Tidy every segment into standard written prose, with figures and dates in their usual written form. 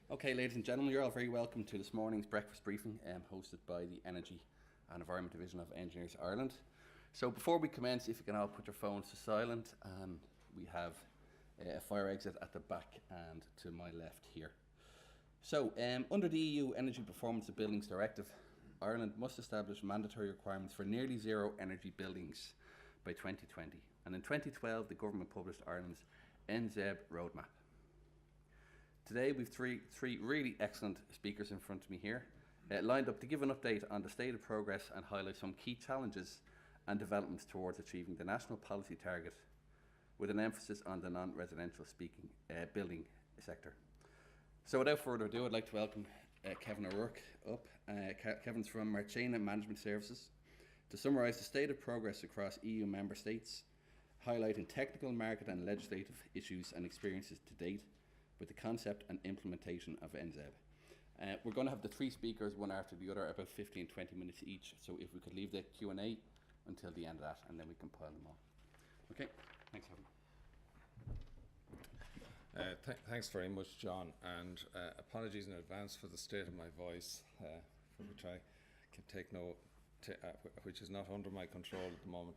Okay, ladies and gentlemen, you're all very welcome to this morning's breakfast briefing hosted by the Energy and Environment Division of Engineers Ireland. So before we commence, if you can all put your phones to silent, and we have a fire exit at the back and to my left here. So under the EU Energy Performance of Buildings Directive, Ireland must establish mandatory requirements for nearly zero energy buildings by 2020. And in 2012, the government published Ireland's nZEB roadmap. Today we've three really excellent speakers in front of me here, lined up to give an update on the state of progress and highlight some key challenges and developments towards achieving the national policy target, with an emphasis on the non-residential building sector. So without further ado, I'd like to welcome Kevin O'Rourke up. Kevin's from Marchena Management Services to summarise the state of progress across EU member states, highlighting technical, market and legislative issues and experiences to date with the concept and implementation of nZEB. We're going to have the three speakers, one after the other, about 15-20 minutes each. So if we could leave the Q&A until the end of that, and then we can pile them on. Okay, thanks, Kevin. Thanks very much, John, and apologies in advance for the state of my voice, for which I can take which is not under my control at the moment.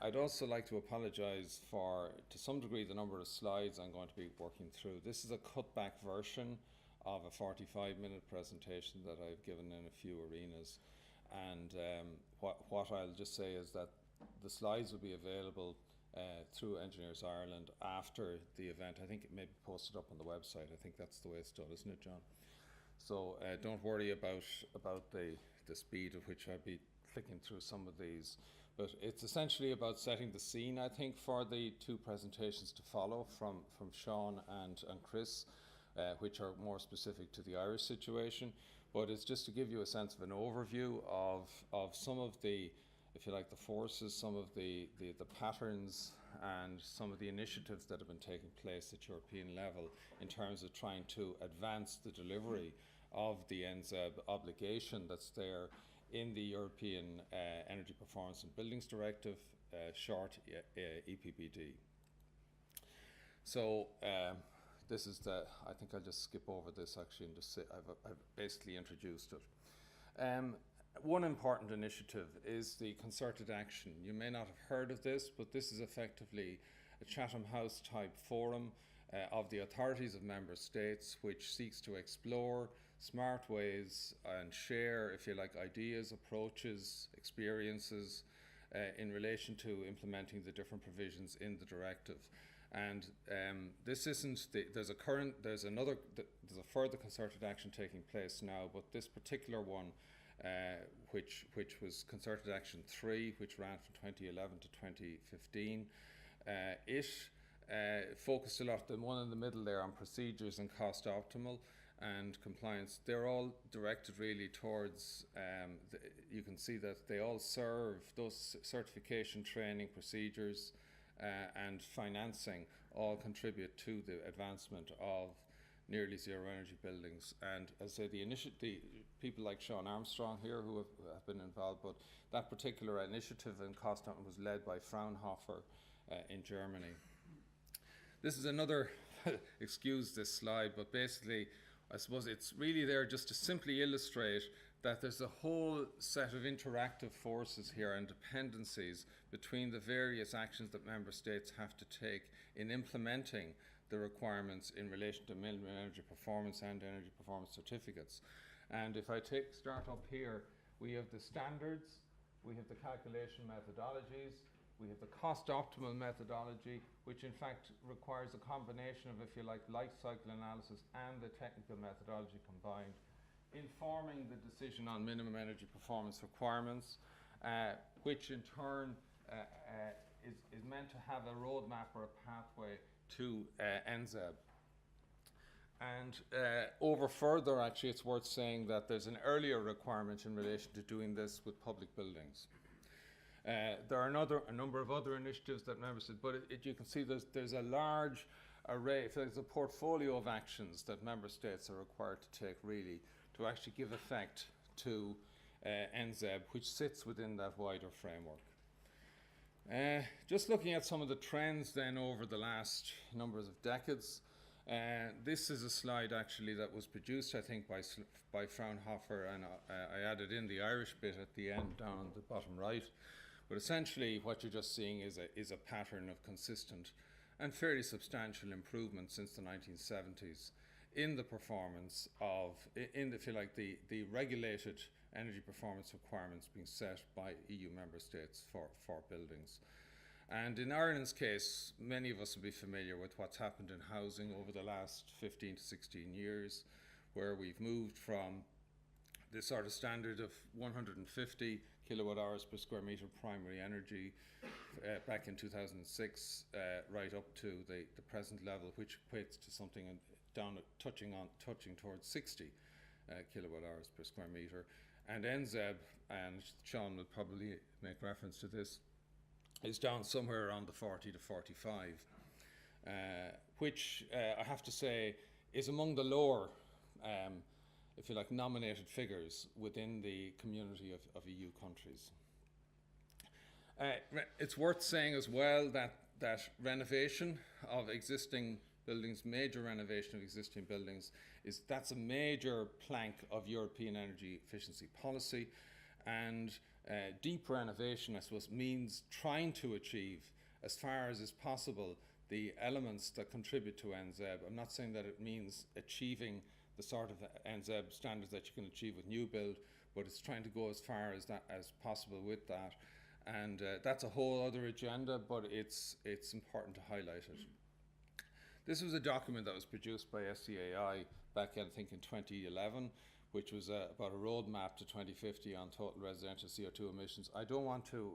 I'd also like to apologise for, to some degree, the number of slides I'm going to be working through. This is a cut-back version of a 45-minute presentation that I've given in a few arenas. And what I'll just say is that the slides will be available through Engineers Ireland after the event. I think it may be posted up on the website. I think that's the way it's done, isn't it, John? So don't worry about the speed at which I'll be flicking through some of these. But it's essentially about setting the scene, I think, for the two presentations to follow from Seán and Chris, which are more specific to the Irish situation. But it's just to give you a sense of an overview of some of the, if you like, the forces, some of the patterns and some of the initiatives that have been taking place at European level in terms of trying to advance the delivery of the nZEB obligation that's there in the European Energy Performance and Buildings Directive, short EPBD. So this is I think I'll just skip over this actually and just say I've basically introduced it. One important initiative is the concerted action. You may not have heard of this, but this is effectively a Chatham House type forum of the authorities of member states, which seeks to explore smart ways and share, if you like, ideas, approaches, experiences in relation to implementing the different provisions in the directive. And this isn't there's a further concerted action taking place now, but this particular one, which was concerted action 3, which ran from 2011 to 2015, it focused a lot, the one in the middle there, on procedures and cost optimal and compliance. They're all directed really towards, you can see that they all serve those certification, training, procedures and financing all contribute to the advancement of nearly zero energy buildings. And as I say, the people like Seán Armstrong here who have been involved, but that particular initiative in cost optimal was led by Fraunhofer in Germany. This is another, excuse this slide, but basically I suppose it's really there just to simply illustrate that there's a whole set of interactive forces here and dependencies between the various actions that member states have to take in implementing the requirements in relation to minimum energy performance and energy performance certificates. And if I start up here, we have the standards, we have the calculation methodologies, we have the cost optimal methodology, which in fact requires a combination of, if you like, life cycle analysis and the technical methodology combined, informing the decision on minimum energy performance requirements, which in turn is meant to have a roadmap or a pathway to nZEB. And over further, actually, it's worth saying that there's an earlier requirement in relation to doing this with public buildings. There are a number of other initiatives that members did, but you can see there's a large array, there's a portfolio of actions that member states are required to take really to actually give effect to nZEB, which sits within that wider framework. Just looking at some of the trends then over the last numbers of decades, This is a slide actually that was produced, I think, by Fraunhofer, and I added in the Irish bit at the end down on the bottom right. But essentially, what you're just seeing is a pattern of consistent and fairly substantial improvement since the 1970s in the performance of, if you like, the regulated energy performance requirements being set by EU member states for buildings. And in Ireland's case, many of us will be familiar with what's happened in housing over the last 15 to 16 years, where we've moved from the sort of standard of 150 kilowatt hours per square metre primary energy back in 2006, right up to the present level, which equates to something touching towards 60 kilowatt hours per square metre. And nZEB, and Sean will probably make reference to this, is down somewhere around the 40 to 45, which I have to say is among the lower, if you like, nominated figures within the community of EU countries. It's worth saying as well that renovation of existing buildings, major renovation of existing buildings, that's a major plank of European energy efficiency policy, and deep renovation, I suppose, means trying to achieve, as far as is possible, the elements that contribute to nZEB. I'm not saying that it means achieving the sort of nZEB standards that you can achieve with new build, but it's trying to go as far as possible with that. And that's a whole other agenda, but it's important to highlight it. This was a document that was produced by SCAI back, I think, in 2011, which was about a roadmap to 2050 on total residential CO2 emissions. I don't want to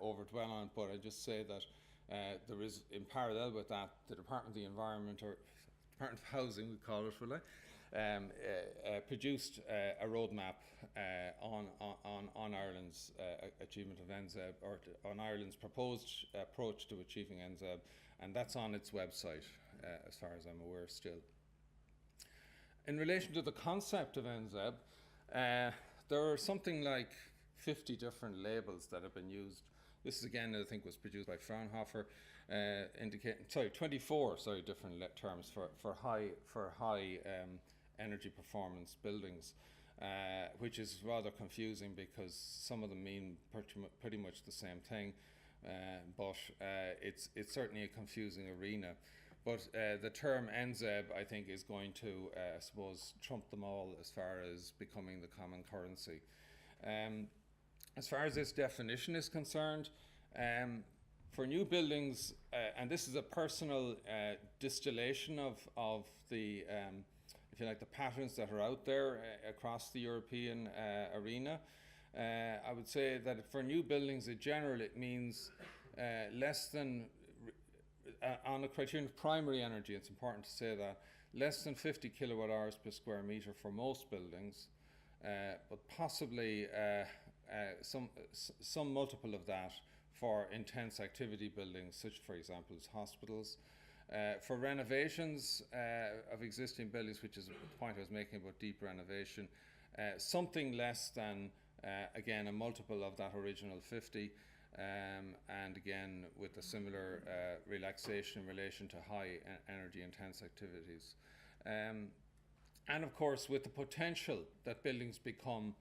overdwell on it, but I just say that there is, in parallel with that, the Department of the Environment, or Department of Housing, we call it, will I, produced a roadmap on Ireland's achievement of nZEB, or on Ireland's proposed approach to achieving nZEB, and that's on its website, as far as I'm aware still. In relation to the concept of nZEB, there are something like 50 different labels that have been used. This is, again, I think, was produced by Fraunhofer, indicating 24 different terms for high energy performance buildings, which is rather confusing because some of them mean pretty much the same thing, but it's certainly a confusing arena. But the term nZEB, I think, is going to, I suppose, trump them all as far as becoming the common currency. As far as this definition is concerned, for new buildings, and this is a personal distillation of the, if you like, the patterns that are out there across the European arena, I would say that for new buildings in general, it means less than, on a criterion of primary energy, it's important to say that, less than 50 kilowatt hours per square metre for most buildings, but possibly some multiple of that for intense activity buildings, such, for example, as hospitals. For renovations of existing buildings, which is the point I was making about deep renovation, something less than, again, a multiple of that original 50, and again with a similar relaxation in relation to high energy intense activities. And of course, with the potential that buildings become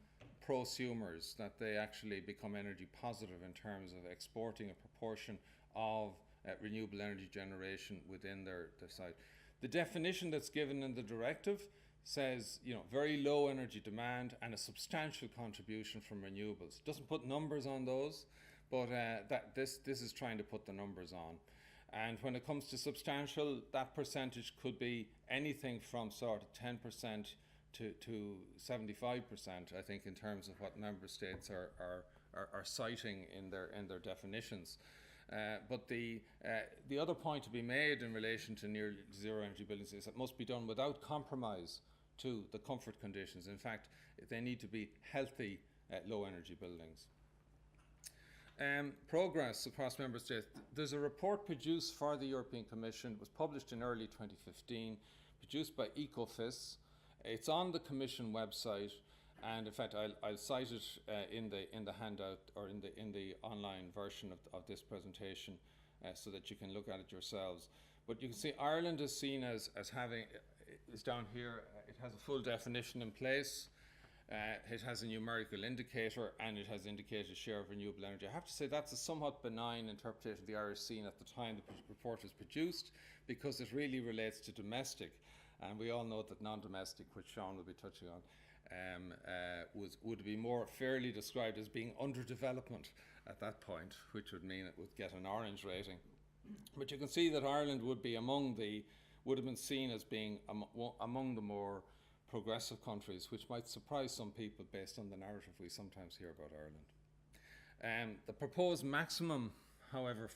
prosumers, that they actually become energy positive in terms of exporting a proportion of renewable energy generation within their site. The definition that's given in the directive says, very low energy demand and a substantial contribution from renewables. Doesn't put numbers on those, but this is trying to put the numbers on. And when it comes to substantial, that percentage could be anything from sort of 10% to 75%, I think, in terms of what member states are citing in their definitions. But the other point to be made in relation to near zero energy buildings is that it must be done without compromise to the comfort conditions. In fact, they need to be healthy low energy buildings. Progress across member states. There's a report produced for the European Commission. It was published in early 2015, produced by Ecofis. It's on the Commission website, and in fact, I'll cite it in the handout, or in the online version of this presentation so that you can look at it yourselves. But you can see Ireland is seen as having, is down here, it has a full definition in place. It has a numerical indicator, and it has indicated share of renewable energy. I have to say that's a somewhat benign interpretation of the Irish scene at the time the report was produced, because it really relates to domestic, and we all know that non-domestic, which Sean will be touching on, would be more fairly described as being underdevelopment at that point, which would mean it would get an orange rating. But you can see that Ireland would have been seen as being among the more progressive countries, which might surprise some people based on the narrative we sometimes hear about Ireland. The proposed maximum, however,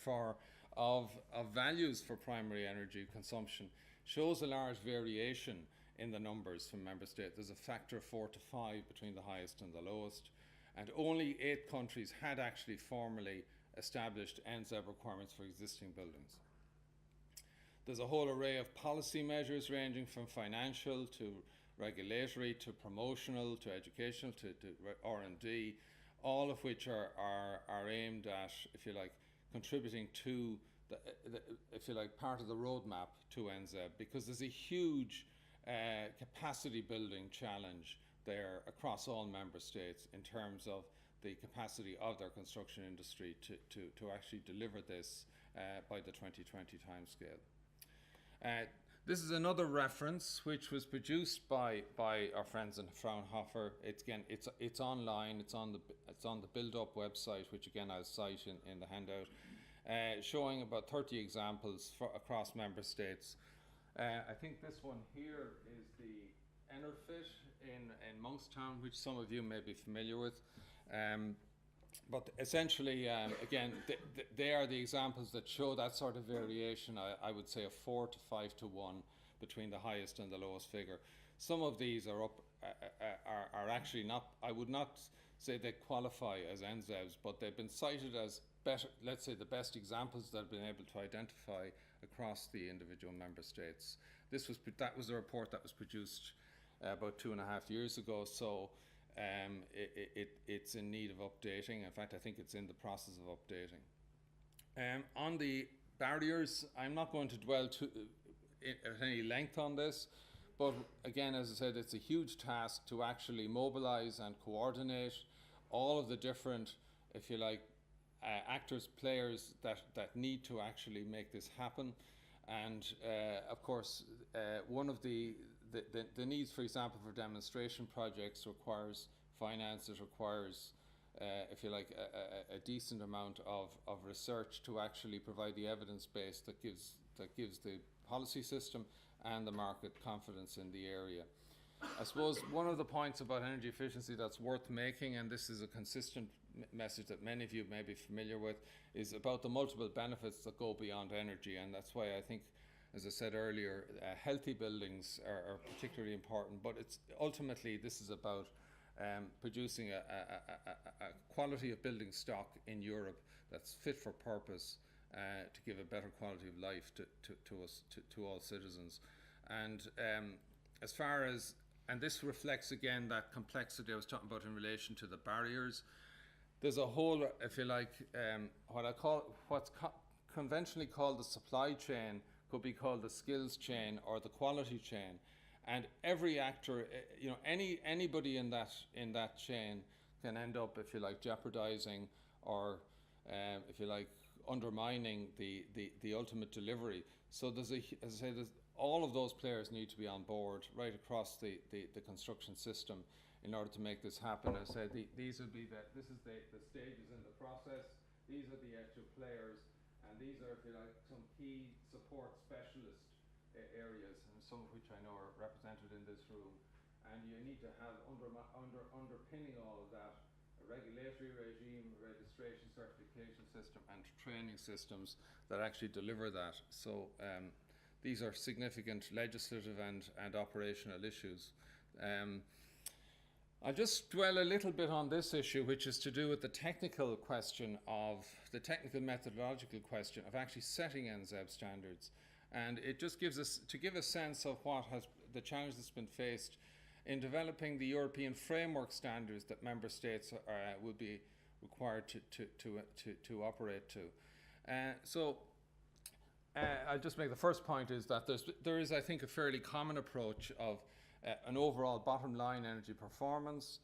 of values for primary energy consumption shows a large variation in the numbers from member states. There's a factor of 4 to 5 between the highest and the lowest, and only 8 countries had actually formally established nZEB requirements for existing buildings. There's a whole array of policy measures ranging from financial to regulatory to promotional to educational to R&D, all of which are aimed at, if you like, contributing to if you like, part of the roadmap to nZEB, because there's a huge capacity building challenge there across all member states in terms of the capacity of their construction industry to actually deliver this by the 2020 timescale. This is another reference which was produced by our friends in Fraunhofer. It's online. It's on the Build Up website, which again I'll cite in the handout, showing about 30 examples across member states. I think this one here is the Enerfit in Monkstown, which some of you may be familiar with. But essentially, again, they are the examples that show that sort of variation. I would say a 4 to 5 to 1 between the highest and the lowest figure. Some of these are actually not, I would not say they qualify as nZEBs, but they've been cited as better, let's say the best examples that have been able to identify across the individual member states. That was a report that was produced about 2.5 years ago, so it's in need of updating. In fact, I think it's in the process of updating. On the barriers, I'm not going to dwell at any length on this, but again, as I said, it's a huge task to actually mobilize and coordinate all of the different, if you like, actors, players that need to actually make this happen. And of course, one of the needs, for example, for demonstration projects requires finance. It requires, if you like, a decent amount of research to actually provide the evidence base that gives the policy system and the market confidence in the area. I suppose one of the points about energy efficiency that's worth making, and this is a consistent message that many of you may be familiar with, is about the multiple benefits that go beyond energy. And that's why I think, as I said earlier, healthy buildings are particularly important, but it's ultimately this is about producing a quality of building stock in Europe that's fit for purpose to give a better quality of life to all citizens. And as far as, and this reflects again that complexity I was talking about in relation to the barriers. There's a whole, if you like, what's conventionally called the supply chain could be called the skills chain or the quality chain, and every actor, anybody in that chain can end up, if you like, jeopardizing or, if you like, undermining the ultimate delivery. So as I say, all of those players need to be on board right across the construction system in order to make this happen. As I said, this is the stages in the process. These are the actual players, and these are, if you like, some key support specialist areas, and some of which I know are represented in this room. And you need to have underpinning all of that a regulatory regime, registration, certification system, and training systems that actually deliver that. So these are significant legislative and operational issues. I'll just dwell a little bit on this issue, which is to do with the technical question of the technical methodological question of actually setting nZEB standards. And it just gives us, to give a sense of what has the challenge that's been faced in developing the European framework standards that member states will be required to operate to. So I'll just make the first point is that there is, I think, a fairly common approach of an overall bottom line energy performance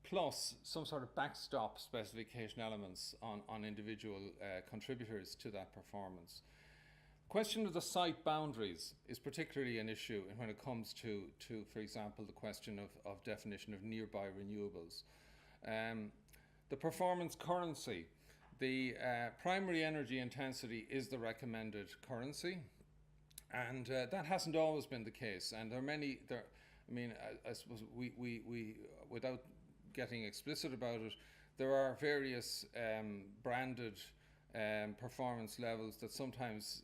plus some sort of backstop specification elements on individual contributors to that performance. Question of the site boundaries is particularly an issue when it comes to for example, the question of definition of nearby renewables. The performance currency. The primary energy intensity is the recommended currency, and that hasn't always been the case. And there are many. I suppose we without getting explicit about it, there are various branded performance levels that sometimes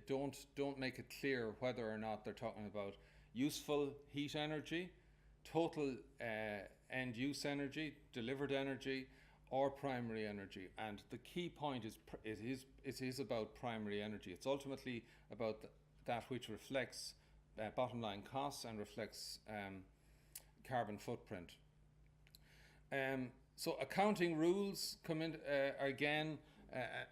don't make it clear whether or not they're talking about useful heat energy, total end use energy, delivered energy, or primary energy. And the key point is it is about primary energy. It's ultimately about that which reflects bottom line costs and reflects carbon footprint. So accounting rules come in again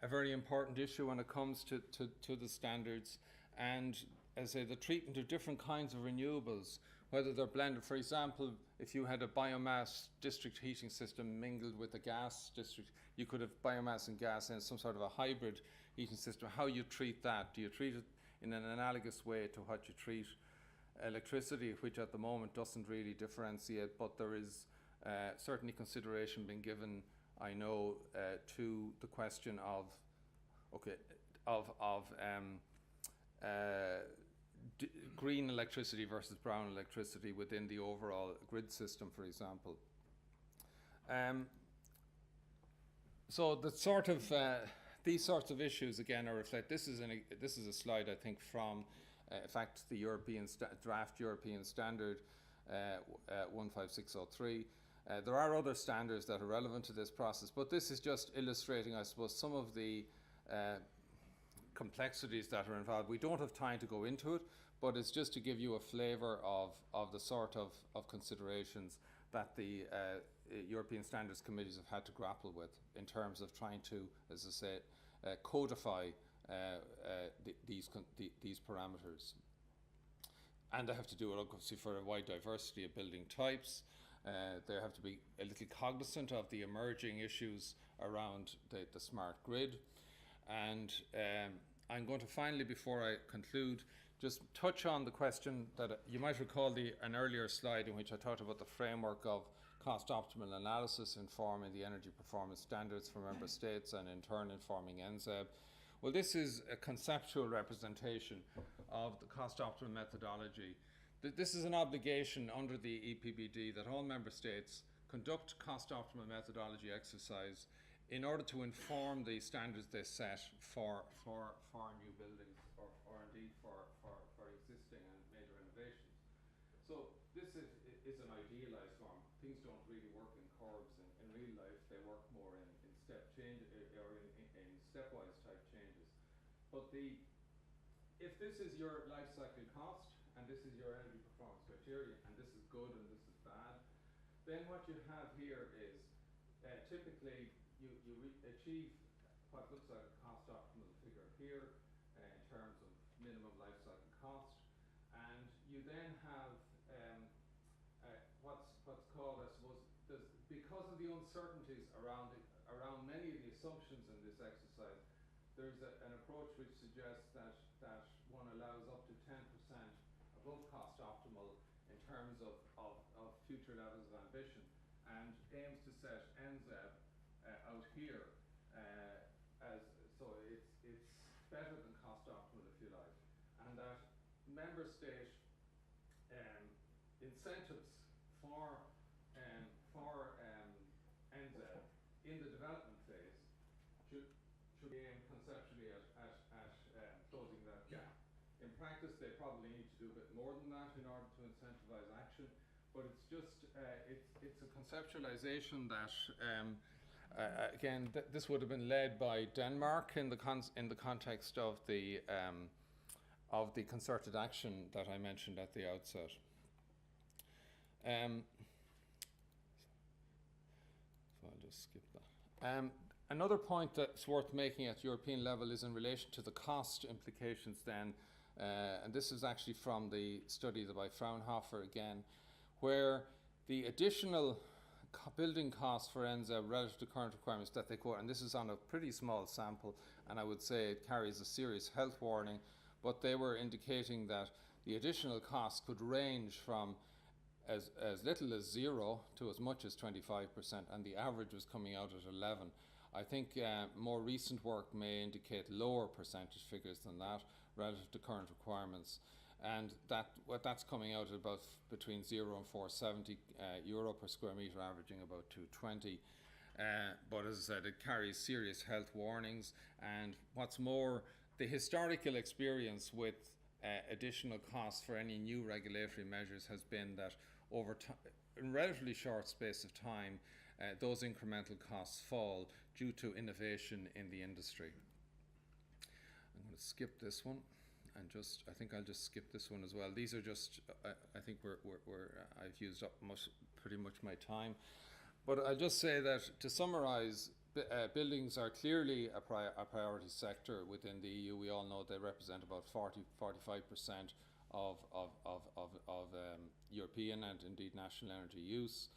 a very important issue when it comes to the standards, and as I say, the treatment of different kinds of renewables, whether they're blended. For example, if you had a biomass district heating system mingled with a gas district, you could have biomass and gas in some sort of a hybrid heating system. How you treat that? Do you treat it in an analogous way to what you treat electricity, which at the moment doesn't really differentiate, but there is certainly consideration being given, I know, to the question of green electricity versus brown electricity within the overall grid system, for example. So the sort of these sorts of issues again are reflect. This is a slide, I think, from in fact the European draft European standard 15603. There are other standards that are relevant to this process, but this is just illustrating, I suppose, some of the complexities that are involved. We don't have time to go into it, but it's just to give you a flavour of the sort of considerations that the European Standards Committees have had to grapple with in terms of trying to, as I say, codify these parameters. And they have to do it obviously for a wide diversity of building types. They have to be a little cognizant of the emerging issues around the smart grid. And I'm going to finally, before I conclude, just touch on the question that you might recall an earlier slide in which I talked about the framework of cost optimal analysis informing the energy performance standards for member states and in turn informing nZEB. Well, this is a conceptual representation of the cost optimal methodology. This is an obligation under the EPBD that all member states conduct cost optimal methodology exercise in order to inform the standards they set for new buildings or indeed for existing and major renovations. So this is an idealized form. Things don't really work in curves in real life. They work more in step change or in stepwise type changes. But if this is your life cycle cost and this is your energy performance criteria and this is good and this is bad, then what you have here is typically you achieve what looks like a cost optimal figure here in terms of minimum life cycle cost, and you then have what's called, I suppose, because of the uncertainties around many of the assumptions in this exercise, there's an approach which suggests that one allows up to 10% above cost optimal in terms of future levels of ambition, and aims to set nZEB out here so it's better than cost optimal, if you like, and that member state incentives for nZEB in the development phase should aim conceptually at closing that gap. In practice, they probably need to do a bit more than that in order to incentivize action, but it's just it's a conceptualization that again this would have been led by Denmark in the context of the concerted action that I mentioned at the outset. So I'll just skip that. Another point that's worth making at European level is in relation to the cost implications then, and this is actually from the study by Fraunhofer again, where the additional building costs for nZEB relative to current requirements that they quote, and this is on a pretty small sample, and I would say it carries a serious health warning, but they were indicating that the additional costs could range from as little as 0 to as much as 25%, and the average was coming out at 11. I think more recent work may indicate lower percentage figures than that relative to current requirements, and that's coming out at about between 0 and 470 euro per square metre, averaging about 220. But as I said, it carries serious health warnings, and what's more, the historical experience with additional costs for any new regulatory measures has been that over in relatively short space of time, those incremental costs fall due to innovation in the industry. I'm going to skip this one, and I think I'll just skip this one as well. These are just, I think I've used up pretty much my time, but I'll just say that to summarise, buildings are clearly a priority sector within the EU. We all know they represent about 45% of European and indeed national energy use.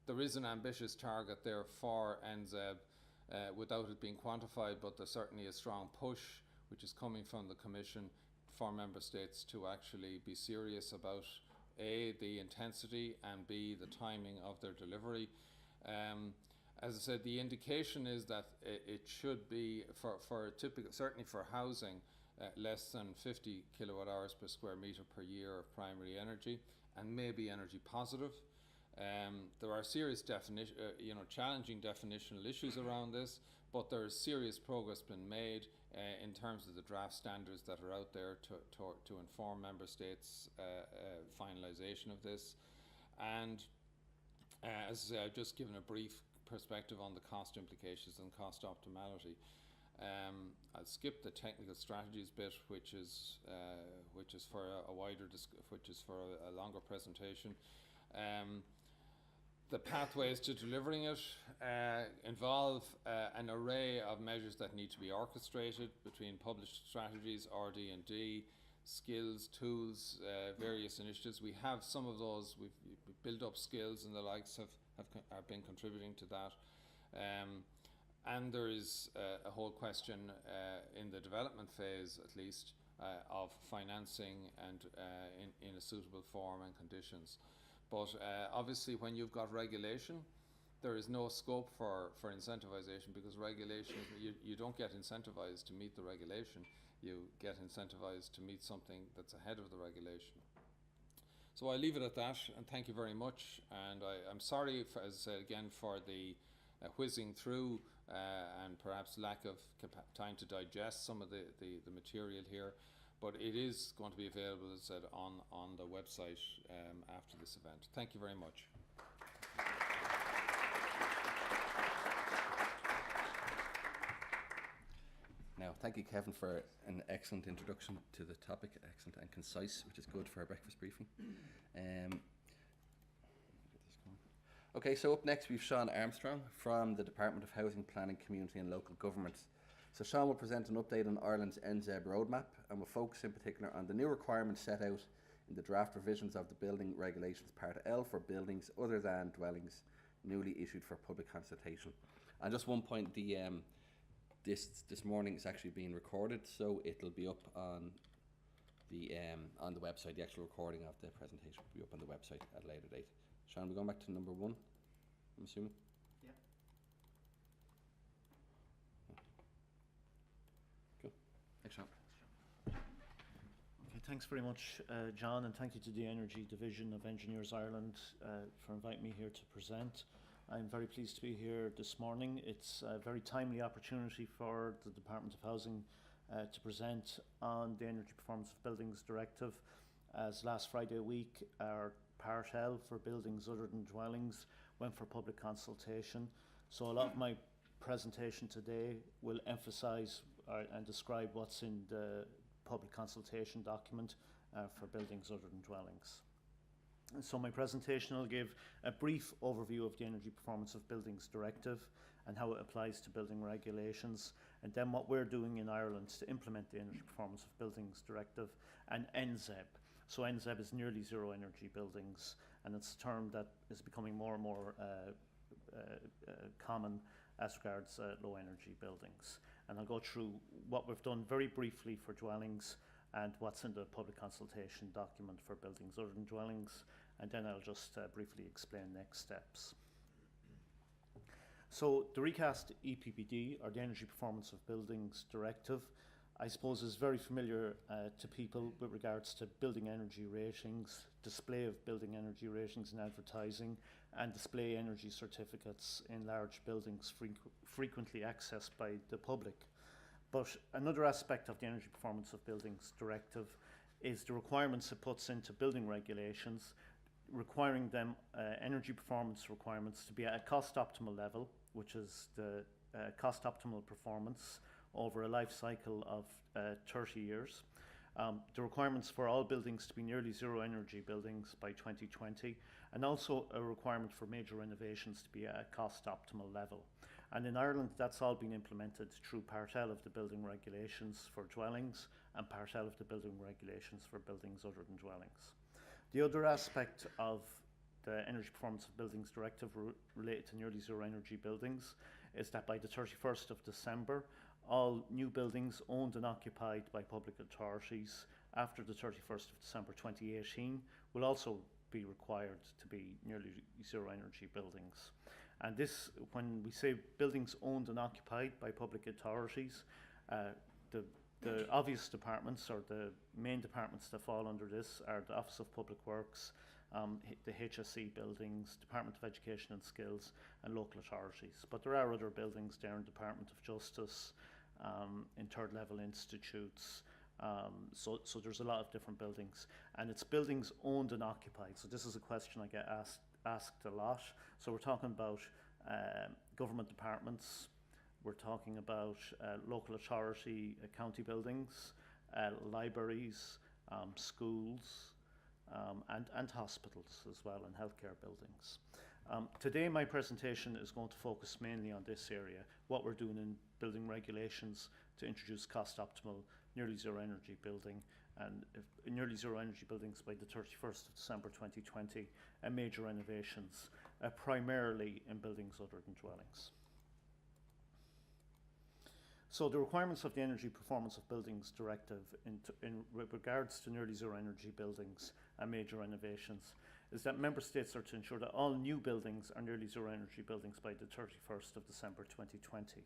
There is an ambitious target there for nZEB without it being quantified, but there's certainly a strong push which is coming from the Commission for Member States to actually be serious about A, the intensity, and B, the timing of their delivery. As I said, the indication is that it should be for typical, certainly for housing, less than 50 kilowatt hours per square metre per year of primary energy, and maybe energy positive. There are serious challenging definitional issues around this, but there is serious progress been made in terms of the draft standards that are out there to inform Member States' finalisation of this. And as I say, I've just given a brief perspective on the cost implications and cost optimality. I'll skip the technical strategies bit, which is for a longer presentation. The pathways to delivering it involve an array of measures that need to be orchestrated between published strategies, RD&D, skills, tools, various initiatives. We have some of those. We've built up skills, and the likes have been contributing to that. And there is a whole question in the development phase, at least, of financing and in a suitable form and conditions. But obviously, when you've got regulation, there is no scope for incentivization, because regulation, you don't get incentivized to meet the regulation. You get incentivized to meet something that's ahead of the regulation. So I leave it at that, and thank you very much. And I'm sorry, as I said again, for the whizzing through and perhaps lack of time to digest some of the material here. But it is going to be available, as I said, on the website after this event. Thank you very much. Now, thank you, Kevin, for an excellent introduction to the topic, excellent and concise, which is good for our breakfast briefing. Okay, so up next we've Seán Armstrong from the Department of Housing, Planning, Community and Local Government. So Seán will present an update on Ireland's nZEB roadmap, and will focus in particular on the new requirements set out in the draft revisions of the Building Regulations Part L for buildings other than dwellings newly issued for public consultation. And just one point, the this morning is actually being recorded, so it'll be up on the website. The actual recording of the presentation will be up on the website at a later date. Seán, we're going back to number 1, I'm assuming? Yeah. Cool. Thanks, Seán. Okay, thanks very much, John, and thank you to the Energy Division of Engineers Ireland for inviting me here to present. I'm very pleased to be here this morning. It's a very timely opportunity for the Department of Housing to present on the Energy Performance of Buildings Directive, as last Friday week our Part L for buildings other than dwellings went for public consultation. So a lot of my presentation today will emphasise and describe what's in the public consultation document for buildings other than dwellings. And so my presentation will give a brief overview of the Energy Performance of Buildings Directive and how it applies to building regulations, and then what we're doing in Ireland to implement the Energy Performance of Buildings Directive, and nZEB. So nZEB is nearly zero energy buildings, and it's a term that is becoming more and more common as regards low energy buildings. And I'll go through what we've done very briefly for dwellings and what's in the public consultation document for buildings other than dwellings, and then I'll just briefly explain next steps. So the recast EPBD, or the Energy Performance of Buildings Directive, I suppose is very familiar to people with regards to building energy ratings, display of building energy ratings in advertising, and display energy certificates in large buildings frequently accessed by the public. But another aspect of the Energy Performance of Buildings Directive is the requirements it puts into building regulations, requiring them energy performance requirements to be at a cost optimal level, which is the cost optimal performance over a life cycle of 30 years. The requirements for all buildings to be nearly zero energy buildings by 2020, and also a requirement for major renovations to be at a cost optimal level. And in Ireland, that's all been implemented through Part L of the building regulations for dwellings and Part L of the building regulations for buildings other than dwellings. The other aspect of the Energy Performance of Buildings Directive related to nearly zero energy buildings is that by the 31st of December, all new buildings owned and occupied by public authorities after the 31st of December 2018 will also be required to be nearly zero energy buildings. And this, when we say buildings owned and occupied by public authorities, the obvious departments, or the main departments that fall under this, are the Office of Public Works, the HSE buildings, Department of Education and Skills, and local authorities. But there are other buildings there in Department of Justice, in third level institutes, so there's a lot of different buildings, and it's buildings owned and occupied. So this is a question I get asked a lot. So we're talking about government departments, we're talking about local authority county buildings, libraries, schools, and hospitals as well, and healthcare buildings. Today my presentation is going to focus mainly on this area, what we're doing in building regulations to introduce cost optimal nearly zero energy building, and nearly zero energy buildings by the 31st of December 2020, and major renovations, primarily in buildings other than dwellings. So the requirements of the Energy Performance of Buildings Directive in regards to nearly zero energy buildings and major renovations is that member states are to ensure that all new buildings are nearly zero energy buildings by the 31st of December 2020.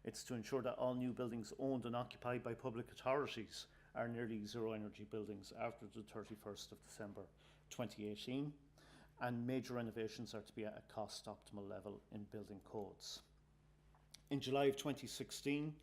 It's to ensure that all new buildings owned and occupied by public authorities are nearly zero energy buildings after the 31st of December 2018, and major renovations are to be at a cost optimal level in building codes. In July of 2016,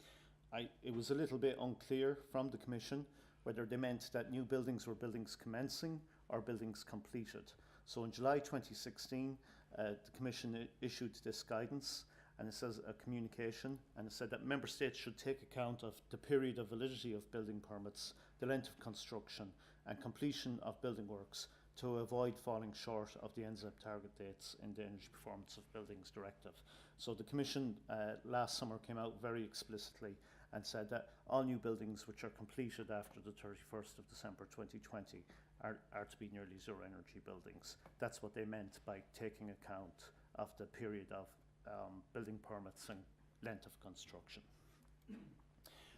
it was a little bit unclear from the Commission whether they meant that new buildings were buildings commencing or buildings completed. So in July 2016, the Commission issued this guidance, and it says a communication, and it said that member states should take account of the period of validity of building permits, the length of construction, and completion of building works to avoid falling short of the nZEB target dates in the Energy Performance of Buildings Directive. So the Commission last summer came out very explicitly and said that all new buildings which are completed after the 31st of December 2020 are to be nearly zero energy buildings. That's what they meant by taking account of the period of building permits and length of construction.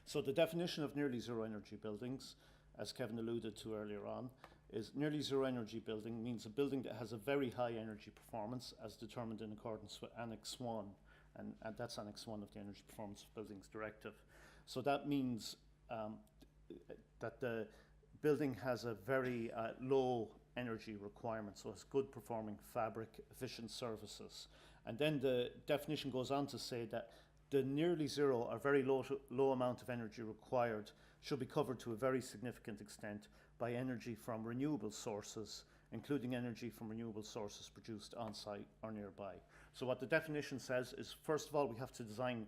So the definition of nearly zero energy buildings, as Kevin alluded to earlier on, is nearly zero energy building means a building that has a very high energy performance as determined in accordance with Annex 1, and that's Annex 1 of the Energy Performance of Buildings Directive. So that means that the building has a very low energy requirement, so it's good performing fabric, efficient services. And then the definition goes on to say that the nearly zero or very low amount of energy required should be covered to a very significant extent by energy from renewable sources, including energy from renewable sources produced on-site or nearby. So what the definition says is, first of all, we have to design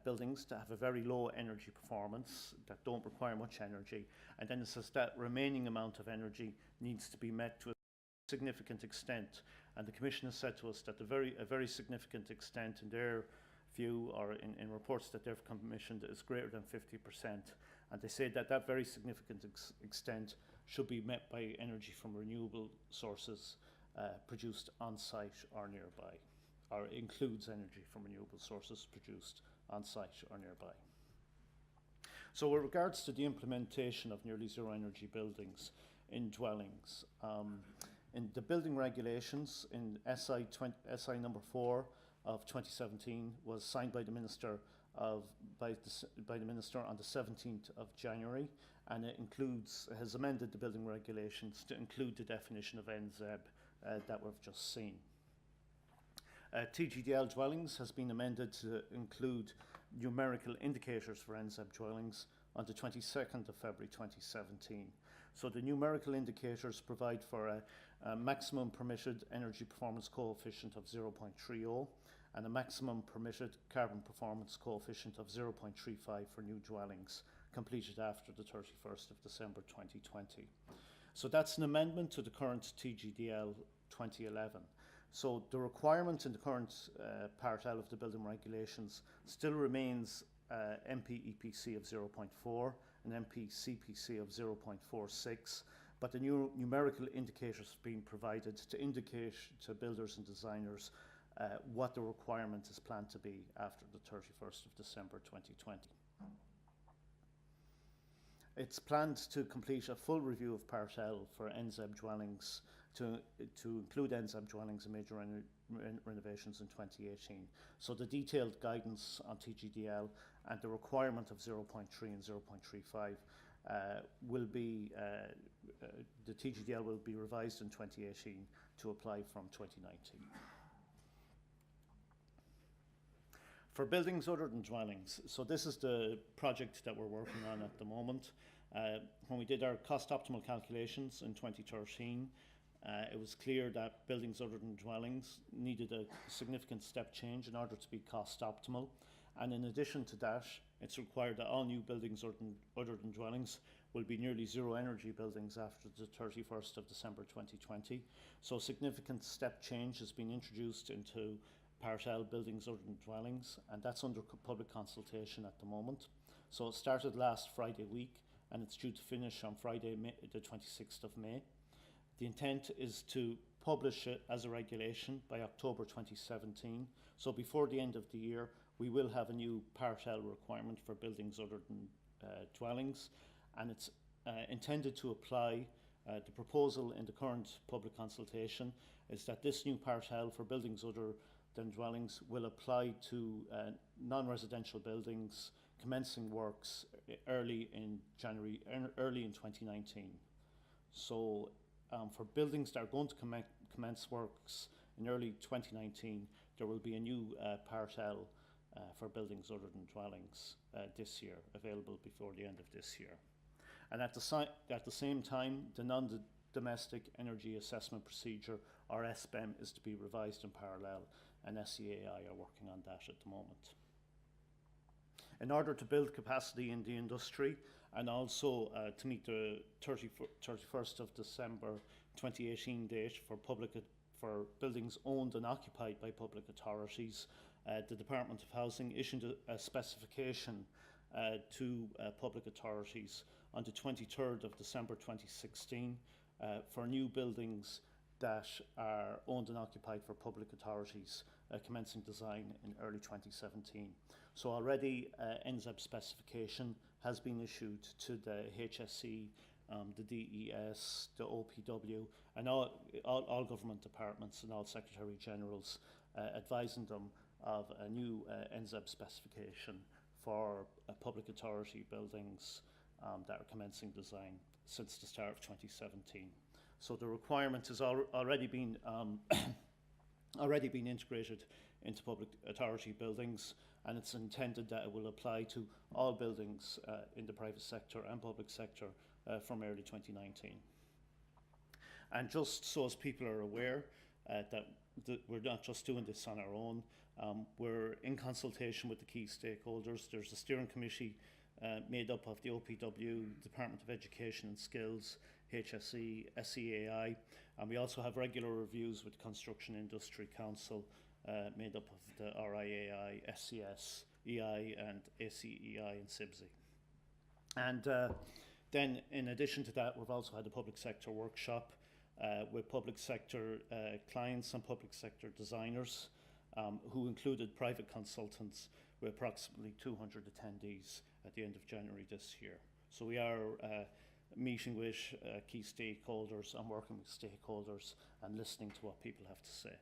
buildings to have a very low energy performance that don't require much energy, and then it says that remaining amount of energy needs to be met to a significant extent. And the Commission has said to us that a very significant extent in their view or in reports that they've commissioned is greater than 50%. And they say that that very significant extent should be met by energy from renewable sources produced on site or nearby, or includes energy from renewable sources produced on site or nearby. So with regards to the implementation of nearly zero energy buildings in dwellings, in the building regulations in SI number 4 of 2017 was signed by the Minister by the Minister on the 17th of January, and it has amended the building regulations to include the definition of nZEB that we've just seen. TGDL dwellings has been amended to include numerical indicators for nZEB dwellings on the 22nd of February 2017. So the numerical indicators provide for a maximum permitted energy performance coefficient of 0.30 and a maximum permitted carbon performance coefficient of 0.35 for new dwellings completed after the 31st of December 2020. So that's an amendment to the current TGDL 2011. So the requirement in the current Part L of the building regulations still remains MPEPC of 0.4 and MPCPC of 0.46, but the new numerical indicators being provided to indicate to builders and designers what the requirement is planned to be after the 31st of December 2020. It's planned to complete a full review of Part L for nZEB dwellings to include nZEB dwellings and major renovations in 2018. So the detailed guidance on TGDL and the requirement of 0.3 and 0.35 will be, the TGDL will be revised in 2018 to apply from 2019. For buildings other than dwellings, so this is the project that we're working on at the moment. When we did our cost optimal calculations in 2013, it was clear that buildings other than dwellings needed a significant step change in order to be cost optimal. And in addition to that, it's required that all new buildings other than dwellings will be nearly zero energy buildings after the 31st of December 2020. So a significant step change has been introduced into Part L buildings other than dwellings, and that's under public consultation at the moment. So it started last Friday week, and it's due to finish on Friday, the 26th of May. The intent is to publish it as a regulation by October 2017. So before the end of the year, we will have a new Part L requirement for buildings other than dwellings, and it's intended to apply. The proposal in the current public consultation is that this new Part L for buildings other than dwellings will apply to non-residential buildings commencing works early in 2019. So for buildings that are going to commence works in early 2019, there will be a new Part L for buildings other than dwellings this year, available before the end of this year. And at the same time, the non-domestic energy assessment procedure, or SBEM, is to be revised in parallel, and SEAI are working on that at the moment. In order to build capacity in the industry and also to meet the 31st of December 2018 date for buildings owned and occupied by public authorities, the Department of Housing issued a specification to public authorities on the 23rd of December 2016 for new buildings that are owned and occupied for public authorities commencing design in early 2017. So already nZEB specification has been issued to the HSE, the DES, the OPW, and all government departments and all Secretary Generals, advising them of a new nZEB specification for public authority buildings that are commencing design since the start of 2017. So the requirement has already been integrated into public authority buildings, and it's intended that it will apply to all buildings in the private sector and public sector from early 2019. And just so as people are aware that we're not just doing this on our own, we're in consultation with the key stakeholders. There's a steering committee made up of the OPW, Department of Education and Skills, HSE, SEAI, and we also have regular reviews with Construction Industry Council made up of the RIAI, SCS, EI, and ACEI and CIBSE. And then, in addition to that, we've also had a public sector workshop with public sector clients and public sector designers, who included private consultants, with approximately 200 attendees at the end of January this year. So we are meeting with key stakeholders and working with stakeholders and listening to what people have to say.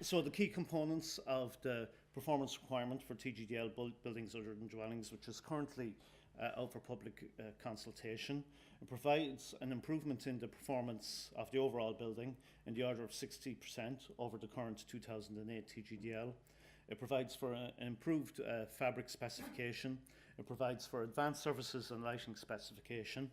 So the key components of the performance requirement for TGDL buildings other than dwellings, which is currently out for public consultation, it provides an improvement in the performance of the overall building in the order of 60% over the current 2008 TGDL. It provides for an improved fabric specification. It provides for advanced services and lighting specification,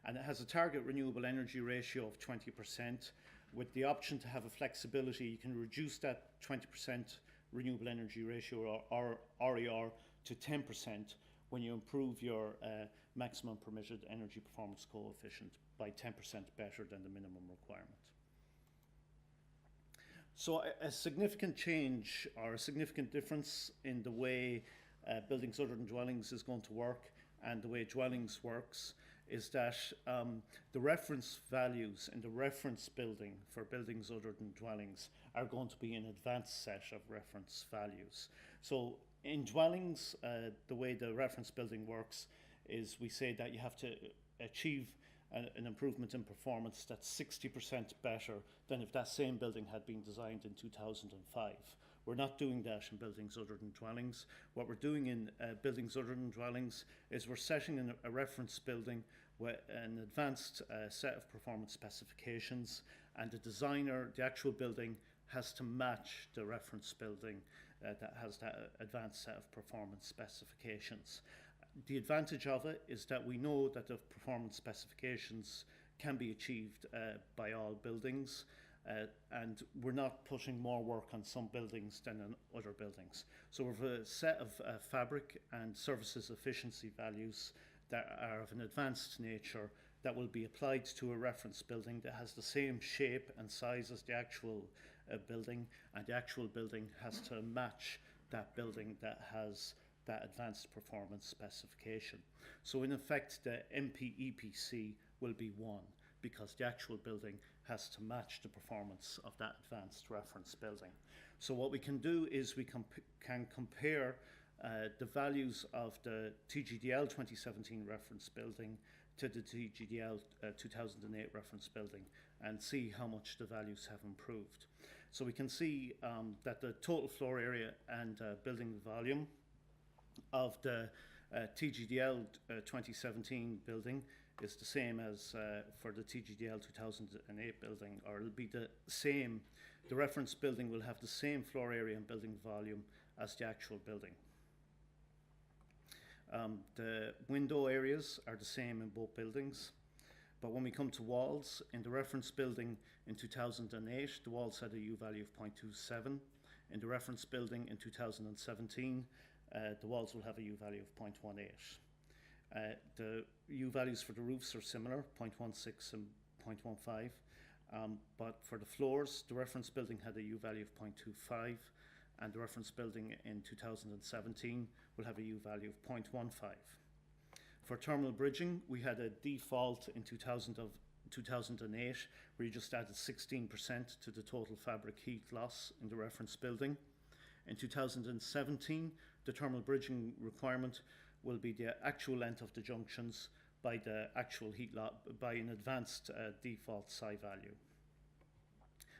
and it has a target renewable energy ratio of 20%, with the option to have a flexibility. You can reduce that 20% renewable energy ratio, or RER, to 10% when you improve your maximum permitted energy performance coefficient by 10% better than the minimum requirement. So a significant change or a significant difference in the way buildings other than dwellings is going to work and the way dwellings works is that the reference values in the reference building for buildings other than dwellings are going to be an advanced set of reference values. So in dwellings, the way the reference building works is we say that you have to achieve an improvement in performance that's 60% better than if that same building had been designed in 2005. We're not doing that in buildings other than dwellings. What we're doing in buildings other than dwellings is we're setting a reference building with an advanced set of performance specifications, and the designer, the actual building, has to match the reference building that has that advanced set of performance specifications. The advantage of it is that we know that the performance specifications can be achieved by all buildings, and we're not putting more work on some buildings than on other buildings. So we have a set of fabric and services efficiency values that are of an advanced nature that will be applied to a reference building that has the same shape and size as the actual building, and the actual building has to match that building that has that advanced performance specification. So in effect, the MPEPC will be 1 because the actual building has to match the performance of that advanced reference building. So what we can do is we can compare the values of the TGDL 2017 reference building to the TGDL 2008 reference building and see how much the values have improved. So we can see that the total floor area and building volume of the TGDL 2017 building is the same as for the TGDL 2008 building, or it'll be the same. The reference building will have the same floor area and building volume as the actual building. The window areas are the same in both buildings, but when we come to walls, in the reference building in 2008, the walls had a U value of 0.27. In the reference building in 2017, the walls will have a U value of 0.18. The U values for the roofs are similar, 0.16 and 0.15, but for the floors, the reference building had a U value of 0.25, and the reference building in 2017 will have a U value of 0.15. For thermal bridging, we had a default in 2008 where you just added 16% to the total fabric heat loss in the reference building. In 2017, the thermal bridging requirement will be the actual length of the junctions by the actual heat loss by an advanced default psi value.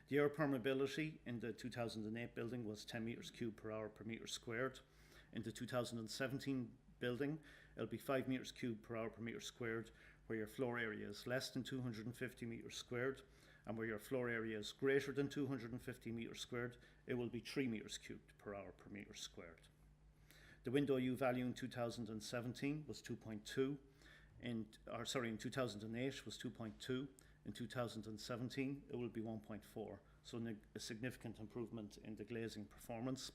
The air permeability in the 2008 building was 10 meters cubed per hour per meter squared. In the 2017 building, it'll be 5 meters cubed per hour per meter squared, where your floor area is less than 250 meters squared, and where your floor area is greater than 250 meters squared, it will be 3 meters cubed per hour per meter squared. The window U value in 2017 was 2.2. In 2008 was 2.2. In 2017, it will be 1.4. So a significant improvement in the glazing performance.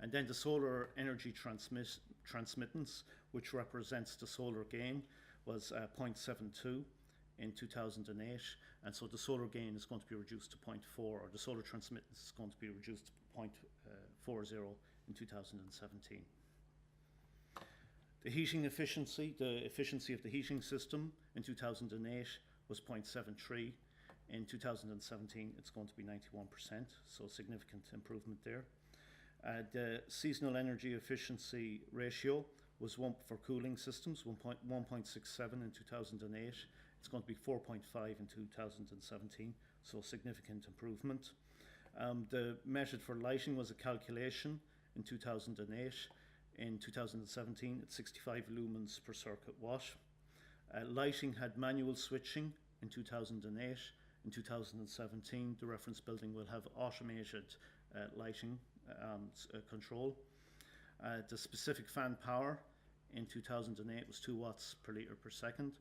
And then the solar energy transmittance, which represents the solar gain, was 0.72. in 2008, and so the solar gain is going to be reduced to 0.4, or the solar transmittance is going to be reduced to 0.40 in 2017. The heating efficiency, the efficiency of the heating system in 2008 was 0.73. In 2017, it's going to be 91%, so significant improvement there. The seasonal energy efficiency ratio was for cooling systems, 1.67 in 2008. It's going to be 4.5 in 2017, so significant improvement. The method for lighting was a calculation in 2008. In 2017, it's 65 lumens per circuit watt. Lighting had manual switching in 2008. In 2017, the reference building will have automated lighting control. The specific fan power in 2008 was 2 watts per litre per second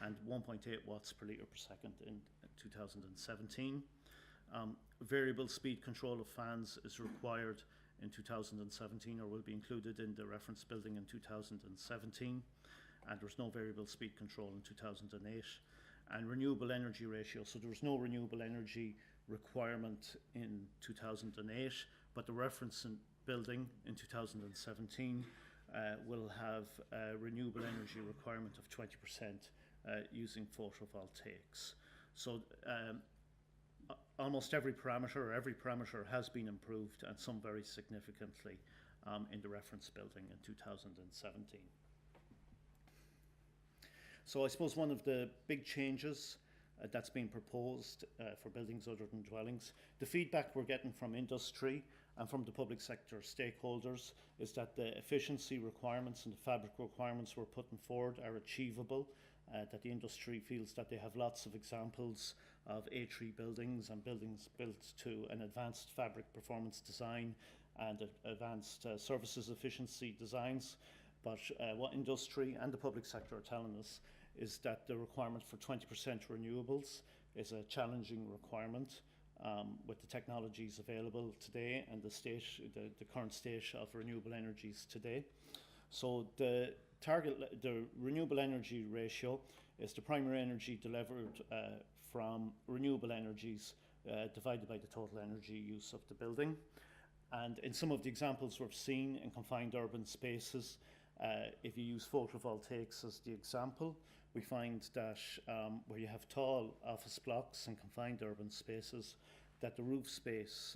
and 1.8 watts per litre per second in 2017. Variable speed control of fans is required in 2017, or will be included in the reference building in 2017, and there was no variable speed control in 2008. And renewable energy ratio, so there was no renewable energy requirement in 2008, but the reference building in 2017 will have a renewable energy requirement of 20% using photovoltaics. So almost every parameter has been improved, and some very significantly, in the reference building in 2017. So I suppose one of the big changes that's been proposed for buildings other than dwellings, the feedback we're getting from industry and from the public sector stakeholders is that the efficiency requirements and the fabric requirements we're putting forward are achievable, that the industry feels that they have lots of examples of A3 buildings and buildings built to an advanced fabric performance design and advanced services efficiency designs. But what industry and the public sector are telling us is that the requirement for 20% renewables is a challenging requirement with the technologies available today and the current state of renewable energies today. So the renewable energy ratio is the primary energy delivered from renewable energies divided by the total energy use of the building. And in some of the examples we've seen in confined urban spaces, if you use photovoltaics as the example, we find that where you have tall office blocks and confined urban spaces, that the roof space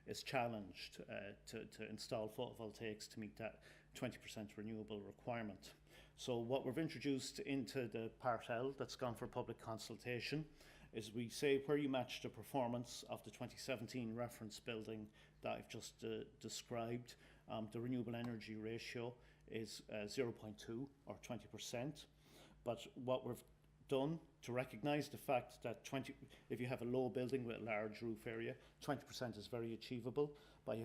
is challenged to install photovoltaics to meet that 20% renewable requirement. So what we've introduced into the Part L that's gone for public consultation is we say where you match the performance of the 2017 reference building that I've just described, the renewable energy ratio is 0.2 or 20%. But what we've done to recognise the fact that if you have a low building with a large roof area, 20% is very achievable. But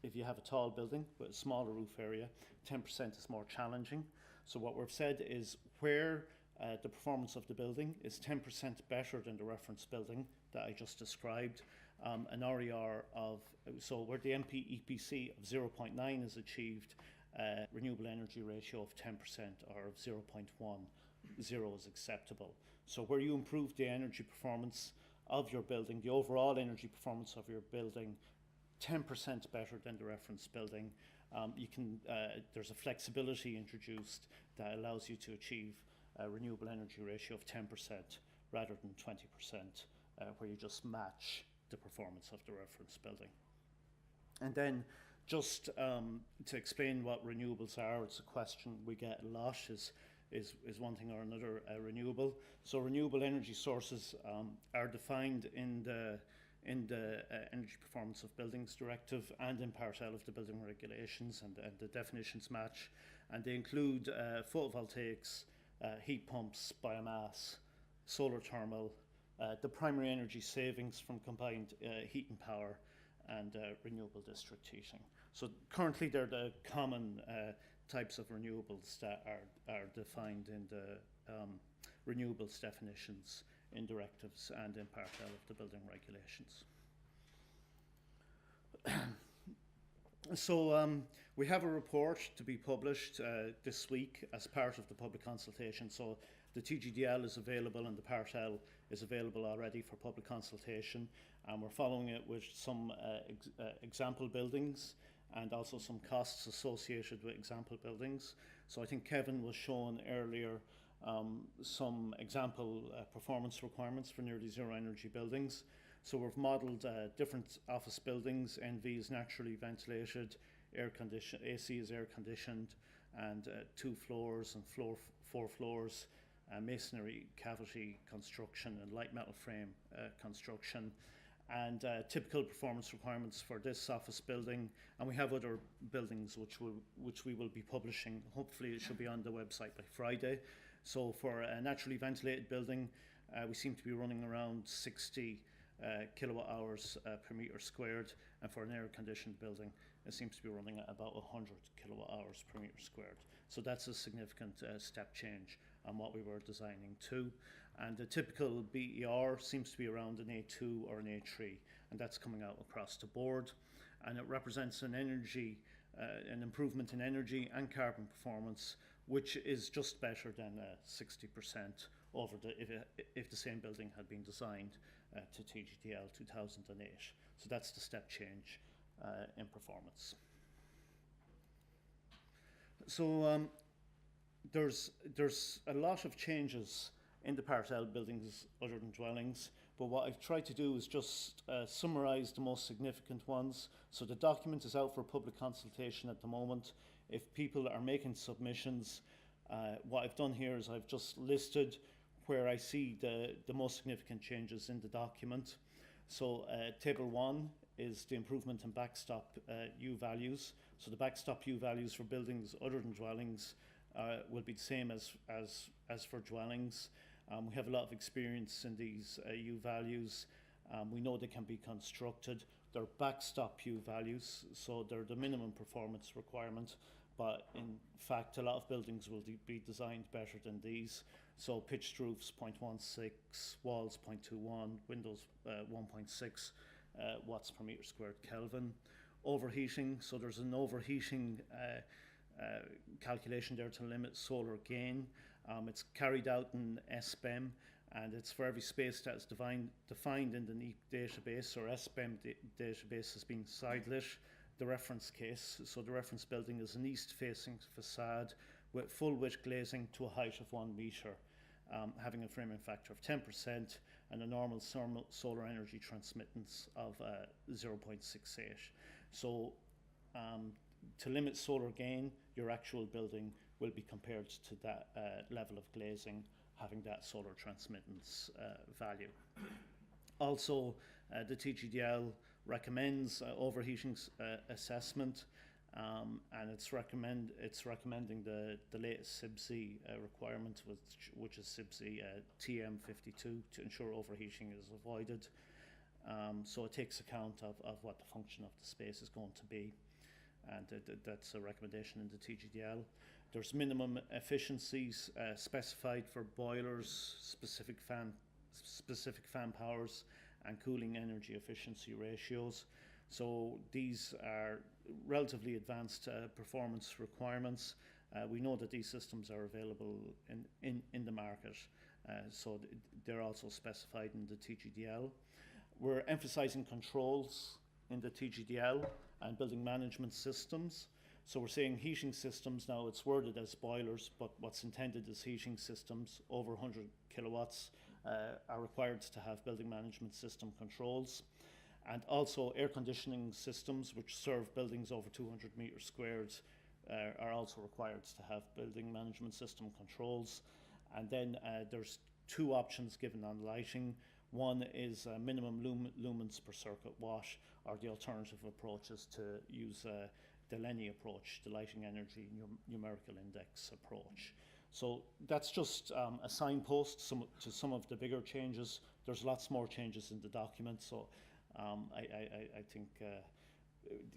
if you have a tall building with a smaller roof area, 10% is more challenging. So what we've said is where the performance of the building is 10% better than the reference building that I just described, an RER so where the MPEPC of 0.9 is achieved, renewable energy ratio of 10% or of 0.10 is acceptable. So where you improve the energy performance of your building, the overall energy performance of your building, 10% better than the reference building, there's a flexibility introduced that allows you to achieve a renewable energy ratio of 10% rather than 20%, where you just match the performance of the reference building. And then just to explain what renewables are, it's a question we get a lot, is one thing or another renewable. So renewable energy sources are defined in the Energy Performance of Buildings Directive and in Part L of the building regulations, and the definitions match, and they include photovoltaics, heat pumps, biomass, solar thermal, the primary energy savings from combined heat and power, and renewable district heating. So currently they're the common types of renewables that are defined in the renewables definitions in directives and in Part L of the building regulations. We have a report to be published this week as part of the public consultation. So the TGDL is available and the Part L is available already for public consultation, and we're following it with some example buildings and also some costs associated with example buildings. So I think Kevin was shown earlier some example performance requirements for nearly zero energy buildings. So we've modelled different office buildings. NV is naturally ventilated, AC is air conditioned, and 2 floors and 4 floors, masonry cavity construction and light metal frame construction, and typical performance requirements for this office building. And we have other buildings which we will be publishing. Hopefully it should be on the website by Friday. So for a naturally ventilated building, we seem to be running around 60 kilowatt hours per metre squared, and for an air conditioned building it seems to be running at about 100 kilowatt hours per metre squared. So that's a significant step change on what we were designing to. And the typical BER seems to be around an A2 or an A3, and that's coming out across the board. And it represents an improvement in energy and carbon performance, which is just better than 60% over if the same building had been designed to TGDL 2008. So that's the step change in performance. So there's a lot of changes in the Part L buildings other than dwellings, but what I've tried to do is just summarise the most significant ones. So the document is out for public consultation at the moment. If people are making submissions, what I've done here is I've just listed where I see the most significant changes in the document. So table 1 is the improvement in backstop U values. So the backstop U values for buildings other than dwellings will be the same as for dwellings. We have a lot of experience in these U values. We know they can be constructed. They're backstop U values, so they're the minimum performance requirement, but in fact a lot of buildings will be designed better than these. So pitched roofs 0.16, walls 0.21, windows 1.6 watts per metre squared Kelvin. Overheating, so there's an overheating calculation there to limit solar gain. It's carried out in SBEM, and it's for every space that's defined in the NEEP database, or SBEM database has been side-lit. The reference case, so the reference building is an east-facing facade with full width glazing to a height of 1 metre, having a framing factor of 10% and a normal solar energy transmittance of 0.68. So to limit solar gain, your actual building will be compared to that level of glazing, having that solar transmittance value. Also, the TGDL recommends overheating assessment, and it's recommending the latest CIBC requirement, which is CIBC TM52, to ensure overheating is avoided. So it takes account of what the function of the space is going to be, and that's a recommendation in the TGDL. There's minimum efficiencies specified for boilers, specific fan powers, and cooling energy efficiency ratios. So these are relatively advanced performance requirements. We know that these systems are available in the market, so they're also specified in the TGDL. We're emphasizing controls in the TGDL and building management systems. So we're saying heating systems, now it's worded as boilers, but what's intended as heating systems over 100 kilowatts are required to have building management system controls. And also air conditioning systems which serve buildings over 200 metres squared are also required to have building management system controls. And then there's 2 options given on lighting. One is minimum lumens per circuit watt, or the alternative approach is to use the Lenny approach, the lighting energy numerical index approach. So that's just a signpost to some of the bigger changes. There's lots more changes in the document, so I think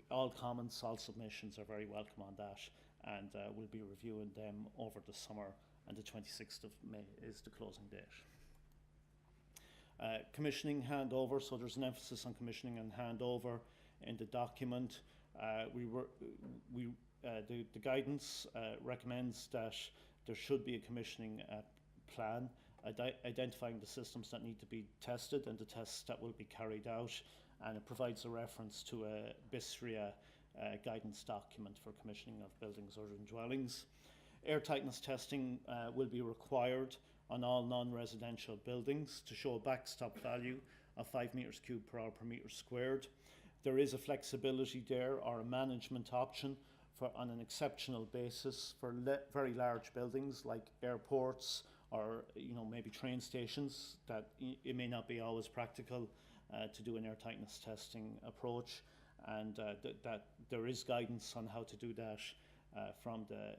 all comments, all submissions are very welcome on that, and we'll be reviewing them over the summer, and the 26th of May is the closing date. Commissioning handover, so there's an emphasis on commissioning and handover in the document. The guidance recommends that there should be a commissioning plan identifying the systems that need to be tested and the tests that will be carried out, and it provides a reference to a BISRIA guidance document for commissioning of buildings or dwellings. Air tightness testing will be required on all non-residential buildings to show a backstop value of 5 meters cubed per hour per meter squared. There is a flexibility there, or a management option on an exceptional basis for very large buildings like airports or maybe train stations, that it may not be always practical to do an air tightness testing approach, and that there is guidance on how to do that from the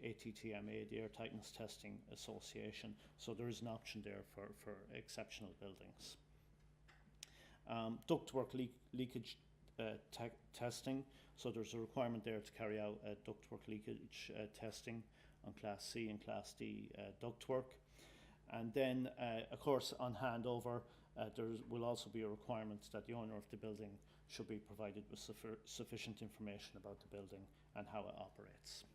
ATTMA, the Air Tightness Testing Association. So there is an option there for exceptional buildings. Ductwork leakage testing. So there's a requirement there to carry out ductwork leakage testing on Class C and Class D ductwork. And then, of course, on handover, there will also be a requirement that the owner of the building should be provided with sufficient information about the building and how it operates.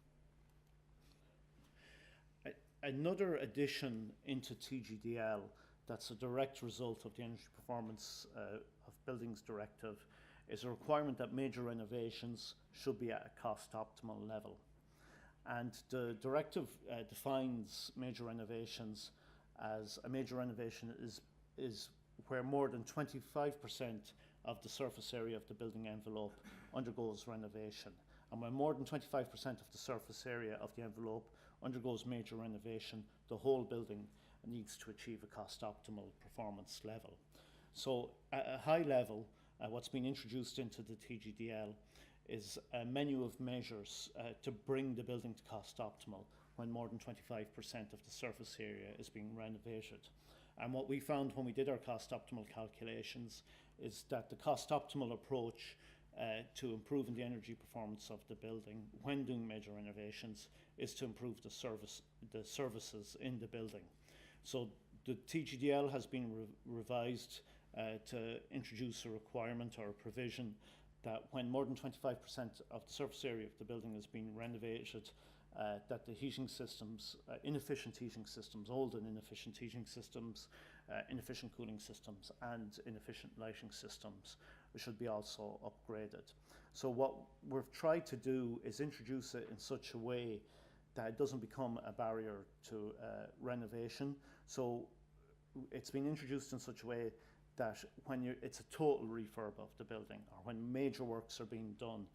Another addition into TGDL that's a direct result of the Energy Performance of Buildings Directive is a requirement that major renovations should be at a cost optimal level. And the directive defines major renovations as a major renovation is where more than 25% of the surface area of the building envelope undergoes renovation. And when more than 25% of the surface area of the envelope undergoes major renovation, the whole building needs to achieve a cost optimal performance level. So at a high level, what's been introduced into the TGDL is a menu of measures to bring the building to cost optimal when more than 25% of the surface area is being renovated. And what we found when we did our cost optimal calculations is that the cost optimal approach to improving the energy performance of the building when doing major renovations is to improve the services in the building. So the TGDL has been revised to introduce a requirement or a provision that when more than 25% of the surface area of the building is being renovated, that the heating systems, inefficient heating systems, old and inefficient heating systems, inefficient cooling systems and inefficient lighting systems should be also upgraded. So what we've tried to do is introduce it in such a way that it doesn't become a barrier to renovation. So it's been introduced in such a way that when it's a total refurb of the building, or when major works are being done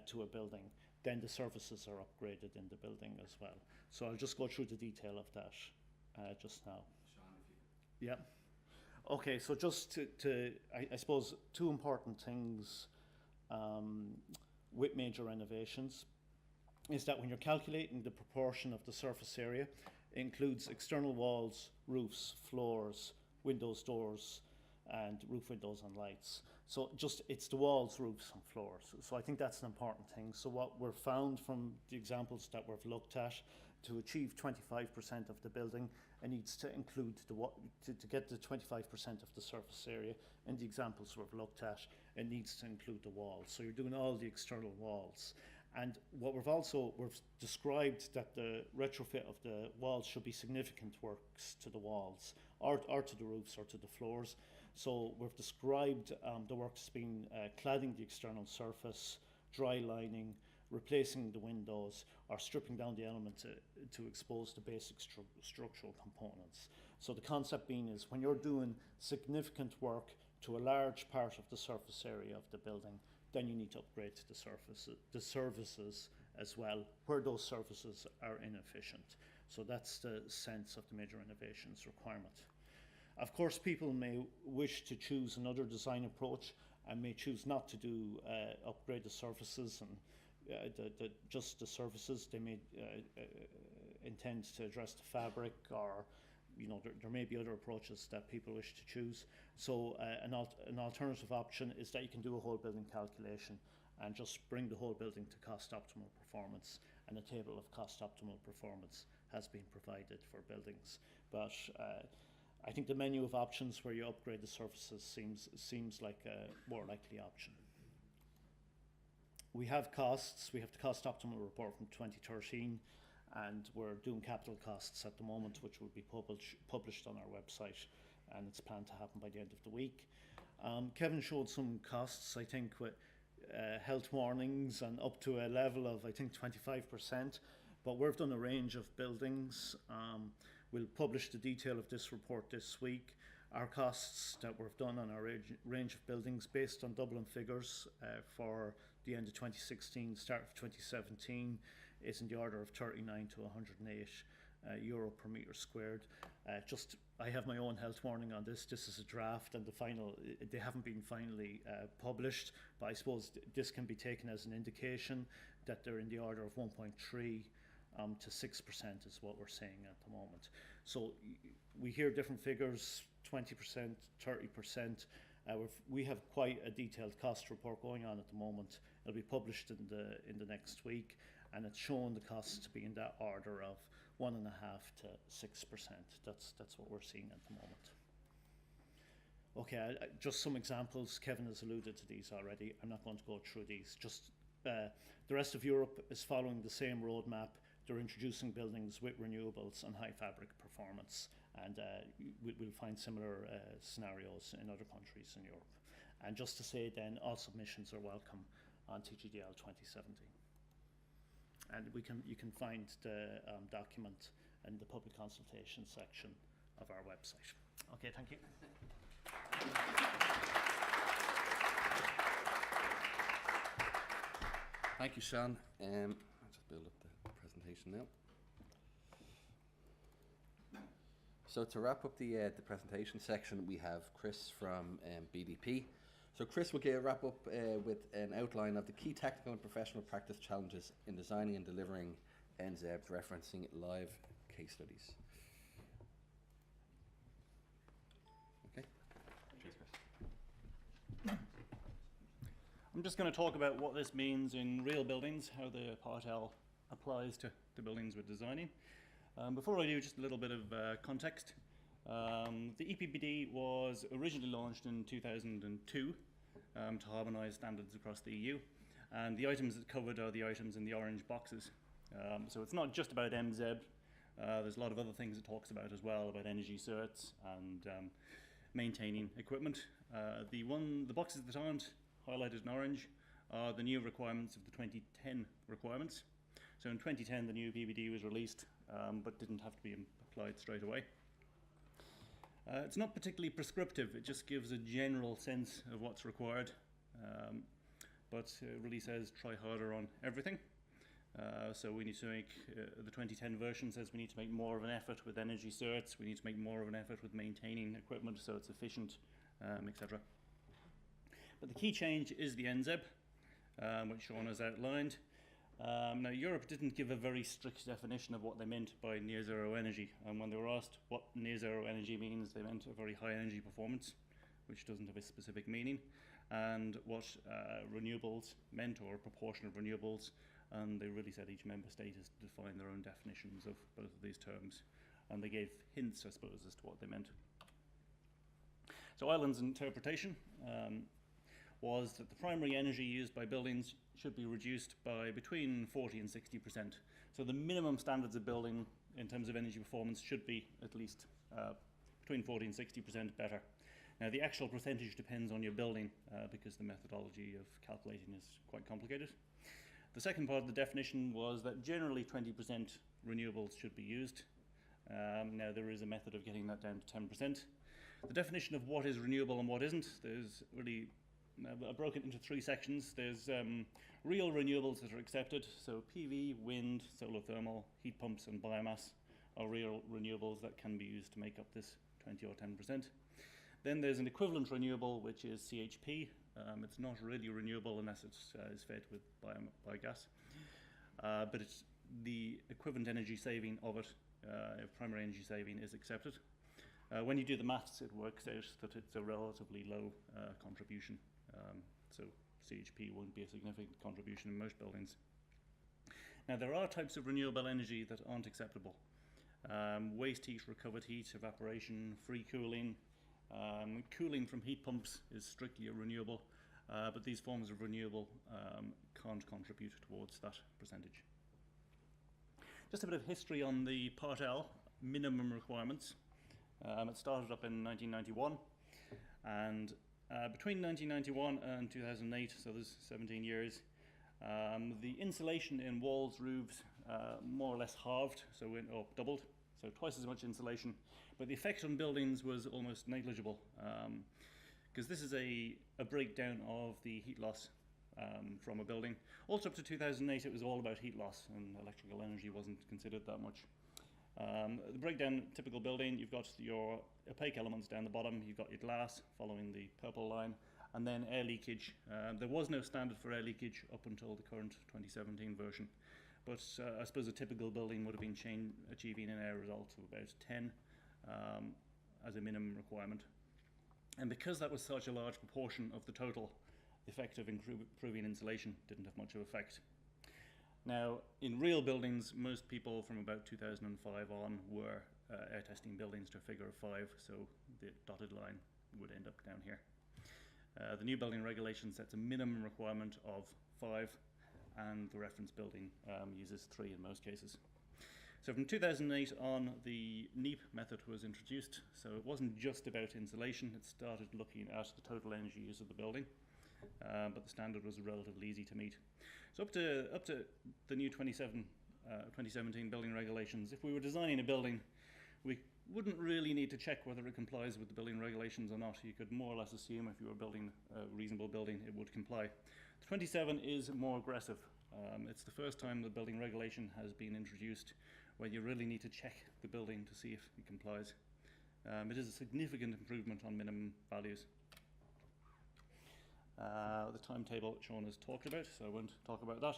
to a building, then the services are upgraded in the building as well. So I'll just go through the detail of that just now. Sean, if you... Yeah. Okay, so just I suppose two important things with major renovations is that when you're calculating the proportion of the surface area, it includes external walls, roofs, floors, windows, doors, and roof windows and lights. So it's the walls, roofs and floors. So I think that's an important thing. So what we've found from the examples that we've looked at, to achieve 25% of the building, it needs to include to get the 25% of the surface area. In the examples we've looked at, it needs to include the walls. So you're doing all the external walls. And what we've described that the retrofit of the walls should be significant works to the walls, or to the roofs or to the floors. So we've described the works being cladding the external surface, dry lining, replacing the windows, or stripping down the element to expose the basic structural components. So the concept being is when you're doing significant work to a large part of the surface area of the building, then you need to upgrade the services as well, where those services are inefficient. So that's the sense of the major renovations requirement. Of course, people may wish to choose another design approach and may choose not to do upgrade the surfaces and just the surfaces. They may intend to address the fabric, or there may be other approaches that people wish to choose. So an alternative option is that you can do a whole building calculation and just bring the whole building to cost optimal performance, and a table of cost optimal performance has been provided for buildings. But I think the menu of options where you upgrade the surfaces seems like a more likely option. We have costs. We have the cost optimal report from 2013, and we're doing capital costs at the moment, which will be published on our website, and it's planned to happen by the end of the week. Kevin showed some costs, I think, with health warnings and up to a level of, I think, 25%, but we've done a range of buildings. We'll publish the detail of this report this week. Our costs that we've done on our range of buildings based on Dublin figures for the end of 2016, start of 2017, is in the order of 39 to 108 euro per metre squared. I have my own health warning on this. This is a draft, and they haven't been finally published, but I suppose this can be taken as an indication that they're in the order of 1.3 to 6% is what we're saying at the moment. So we hear different figures, 20%, 30%. We have quite a detailed cost report going on at the moment. It'll be published in the next week, and it's shown the costs to be in that order of 1.5 to 6%. That's what we're seeing at the moment. Okay, just some examples. Kevin has alluded to these already. I'm not going to go through these. Just the rest of Europe is following the same roadmap. They're introducing buildings with renewables and high fabric performance, and we'll find similar scenarios in other countries in Europe. And just to say then, all submissions are welcome on TGDL 2017. And you can find the document in the public consultation section of our website. Okay, thank you. Thank you, Seán. I'll just build up the presentation now. So to wrap up the presentation section, we have Chris from BDP. So Chris will wrap up with an outline of the key technical and professional practice challenges in designing and delivering nZEBs, referencing live case studies. Okay. Cheers, Chris. I'm just going to talk about what this means in real buildings, how the Part L applies to the buildings we're designing. Before I do, just a little bit of context. The EPBD was originally launched in 2002 to harmonise standards across the EU, and the items it covered are the items in the orange boxes. So it's not just about nZEB. There's a lot of other things it talks about as well, about energy certs and maintaining equipment. The boxes that aren't highlighted in orange are the new requirements of the 2010 requirements. So in 2010 the new PBD was released, but didn't have to be applied straight away. It's not particularly prescriptive, it just gives a general sense of what's required, but it really says try harder on everything. So we need to make, the 2010 version says we need to make more of an effort with energy certs, we need to make more of an effort with maintaining equipment so it's efficient, etc. But the key change is the nZEB, which Seán has outlined. Now Europe didn't give a very strict definition of what they meant by near zero energy, and when they were asked what near zero energy means, they meant a very high energy performance, which doesn't have a specific meaning, and what renewables meant, or a proportion of renewables, and they really said each member state has to define their own definitions of both of these terms, and they gave hints, I suppose, as to what they meant. So Ireland's interpretation was that the primary energy used by buildings should be reduced by between 40 and 60%. So the minimum standards of building in terms of energy performance should be at least between 40 and 60% better. Now the actual percentage depends on your building because the methodology of calculating is quite complicated. The second part of the definition was that generally 20% renewables should be used. Now there is a method of getting that down to 10%. The definition of what is renewable and what isn't, there's really I broke it into three sections. There's real renewables that are accepted, so PV, wind, solar thermal, heat pumps and biomass are real renewables that can be used to make up this 20 or 10%. Then there's an equivalent renewable, which is CHP. It's not really renewable unless it is fed with biogas, but it's the equivalent energy saving of it, primary energy saving, is accepted. When you do the maths, it works out that it's a relatively low contribution. So CHP won't be a significant contribution in most buildings. Now there are types of renewable energy that aren't acceptable. Waste heat, recovered heat, evaporation, free cooling. Cooling from heat pumps is strictly a renewable, but these forms of renewable can't contribute towards that percentage. Just a bit of history on the Part L minimum requirements. It started up in 1991, and between 1991 and 2008, so there's 17 years, the insulation in walls, roofs, more or less halved, or doubled, so twice as much insulation, but the effect on buildings was almost negligible, because this is a breakdown of the heat loss from a building. Also up to 2008 it was all about heat loss, and electrical energy wasn't considered that much. The breakdown, typical building, you've got your opaque elements down the bottom, you've got your glass following the purple line, and then air leakage. There was no standard for air leakage up until the current 2017 version, but I suppose a typical building would have been achieving an air result of about 10 as a minimum requirement. And because that was such a large proportion of the total, the effect of improving insulation didn't have much of effect. Now, in real buildings, most people from about 2005 on were air testing buildings to a figure of 5, so the dotted line would end up down here. The new building regulation sets a minimum requirement of 5, and the reference building uses 3 in most cases. So from 2008 on, the nZEB method was introduced, so it wasn't just about insulation, it started looking at the total energy use of the building, but the standard was relatively easy to meet. So up to the new 2017 building regulations, if we were designing a building, we wouldn't really need to check whether it complies with the building regulations or not. You could more or less assume if you were building a reasonable building, it would comply. The 27 is more aggressive. It's the first time the building regulation has been introduced where you really need to check the building to see if it complies. It is a significant improvement on minimum values. The timetable Sean has talked about, so I won't talk about that.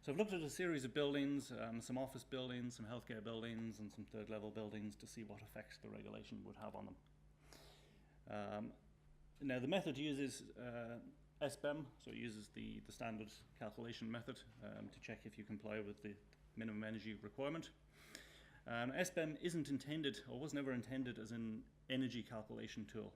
So I've looked at a series of buildings, some office buildings, some healthcare buildings, and some third level buildings to see what effects the regulation would have on them. Now the method uses SBEM, so it uses the standard calculation method to check if you comply with the minimum energy requirement. SBEM isn't intended, or was never intended, as an energy calculation tool,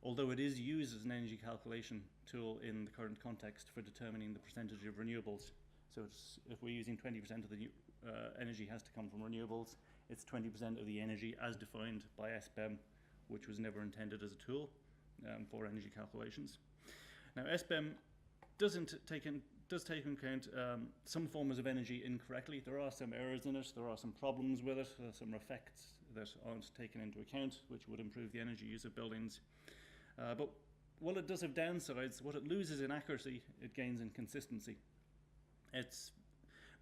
although it is used as an energy calculation tool in the current context for determining the percentage of renewables. So if we're using 20% of the energy has to come from renewables, it's 20% of the energy as defined by SBEM, which was never intended as a tool for energy calculations. Now SBEM does take into account some forms of energy incorrectly. There are some errors in it, there are some problems with it, there are some effects that aren't taken into account, which would improve the energy use of buildings. But while it does have downsides, what it loses in accuracy, it gains in consistency. It's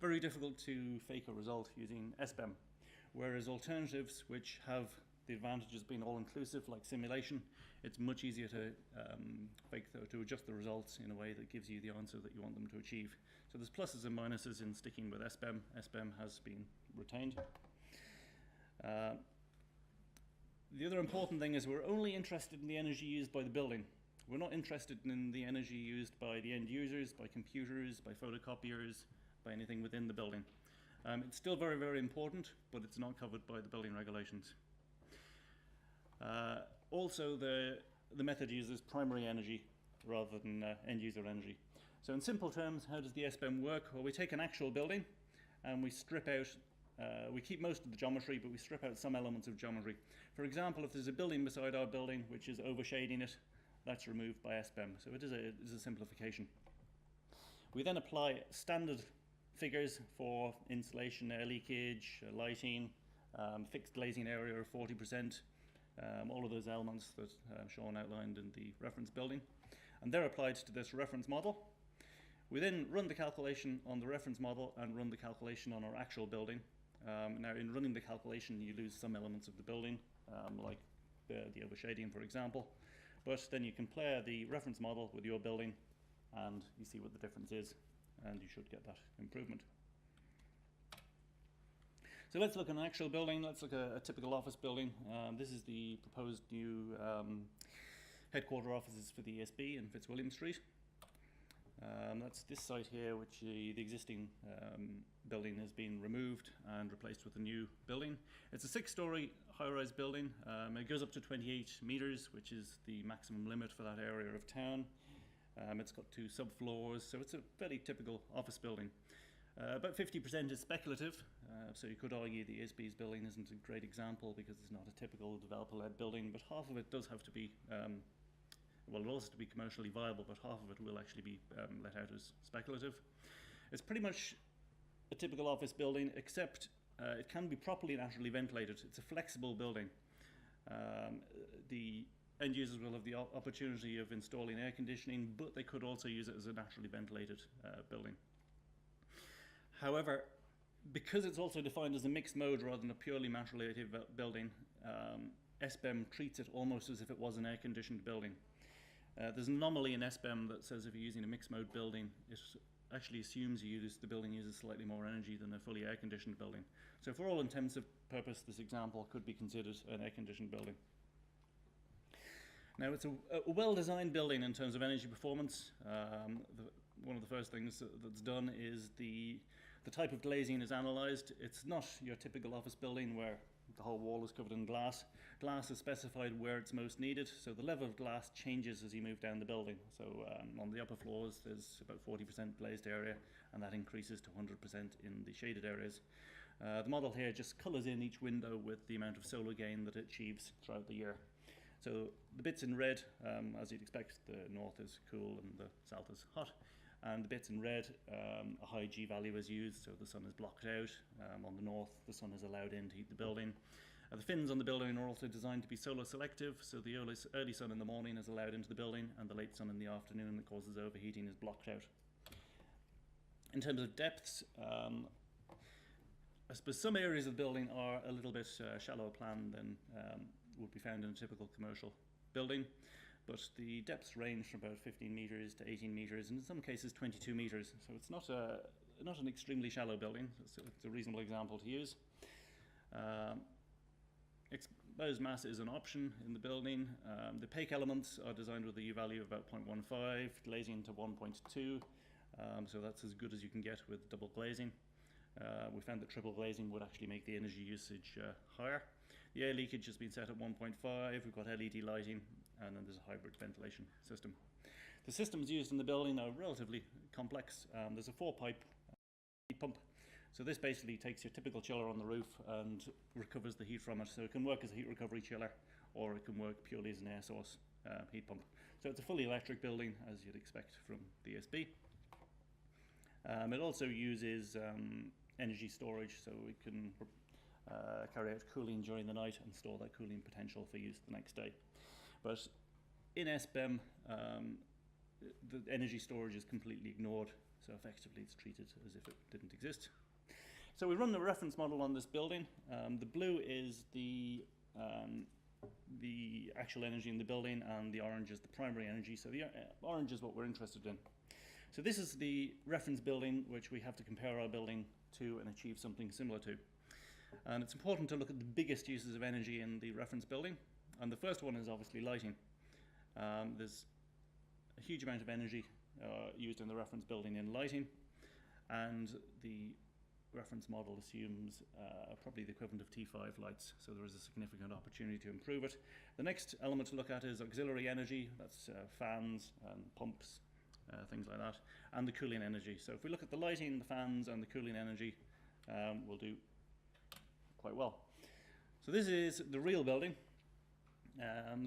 very difficult to fake a result using SBEM, whereas alternatives which have the advantages of being all-inclusive, like simulation, it's much easier to to adjust the results in a way that gives you the answer that you want them to achieve. So there's pluses and minuses in sticking with SBEM. SBEM has been retained. The other important thing is we're only interested in the energy used by the building. We're not interested in the energy used by the end users, by computers, by photocopiers, by anything within the building. It's still very, very important, but it's not covered by the building regulations. Also, the method uses primary energy rather than end user energy. So in simple terms, how does the SBEM work? Well, we take an actual building and we strip out, we keep most of the geometry, but we strip out some elements of geometry. For example, if there's a building beside our building which is overshading it, that's removed by SBEM. So it is a simplification. We then apply standard figures for insulation, air leakage, lighting, fixed glazing area of 40%, all of those elements that Sean outlined in the reference building. And they're applied to this reference model. We then run the calculation on the reference model and run the calculation on our actual building. Now, in running the calculation, you lose some elements of the building, like the overshading, for example. But then you compare the reference model with your building, and you see what the difference is, and you should get that improvement. So let's look at an actual building. Let's look at a typical office building. This is the proposed new headquarter offices for the ESB in Fitzwilliam Street. That's this site here, which the existing building has been removed and replaced with a new building. It's a 6-story high-rise building. It goes up to 28 meters, which is the maximum limit for that area of town. It's got 2 subfloors, so it's a very typical office building. About 50% is speculative, so you could argue the ISB's building isn't a great example because it's not a typical developer-led building, but half of it does have to be, well, it also has to be commercially viable, but half of it will actually be let out as speculative. It's pretty much a typical office building, except it can be properly naturally ventilated. It's a flexible building. The end users will have the opportunity of installing air conditioning, but they could also use it as a naturally ventilated building. However, because it's also defined as a mixed mode rather than a purely ventilated building, SBEM treats it almost as if it was an air-conditioned building. There's an anomaly in SBEM that says if you're using a mixed mode building, it actually assumes the building uses slightly more energy than a fully air-conditioned building. So for all intents and purposes, this example could be considered an air-conditioned building. Now, it's a well-designed building in terms of energy performance. One of the first things that's done is the type of glazing is analysed. It's not your typical office building where the whole wall is covered in glass. Glass is specified where it's most needed, so the level of glass changes as you move down the building. So on the upper floors, there's about 40% glazed area, and that increases to 100% in the shaded areas. The model here just colours in each window with the amount of solar gain that it achieves throughout the year. So the bits in red, as you'd expect, the north is cool and the south is hot. And the bits in red, a high G value is used, so the sun is blocked out. On the north, the sun is allowed in to heat the building. The fins on the building are also designed to be solar selective, so the early sun in the morning is allowed into the building, and the late sun in the afternoon that causes overheating is blocked out. In terms of depths, I suppose some areas of the building are a little bit shallower plan than would be found in a typical commercial building. But the depths range from about 15 metres to 18 metres, and in some cases 22 metres. So it's not an extremely shallow building. It's a reasonable example to use. Exposed mass is an option in the building. The opaque elements are designed with a U value of about 0.15, glazing to 1.2. So that's as good as you can get with double glazing. We found that triple glazing would actually make the energy usage higher. The air leakage has been set at 1.5. We've got LED lighting, and then there's a hybrid ventilation system. The systems used in the building are relatively complex. There's a 4-pipe heat pump. So this basically takes your typical chiller on the roof and recovers the heat from it. So it can work as a heat recovery chiller, or it can work purely as an air source heat pump. So it's a fully electric building, as you'd expect from the ESB. It also uses energy storage, so we can carry out cooling during the night and store that cooling potential for use the next day. But in SBEM, the energy storage is completely ignored, so effectively it's treated as if it didn't exist. So we run the reference model on this building. The blue is the actual energy in the building, and the orange is the primary energy. So the orange is what we're interested in. So this is the reference building which we have to compare our building to and achieve something similar to. And it's important to look at the biggest uses of energy in the reference building. And the first one is obviously lighting. There's a huge amount of energy used in the reference building in lighting, and the reference model assumes probably the equivalent of T5 lights, so there is a significant opportunity to improve it. The next element to look at is auxiliary energy. That's fans and pumps, things like that, and the cooling energy. So if we look at the lighting, the fans, and the cooling energy, we'll do quite well. So this is the real building.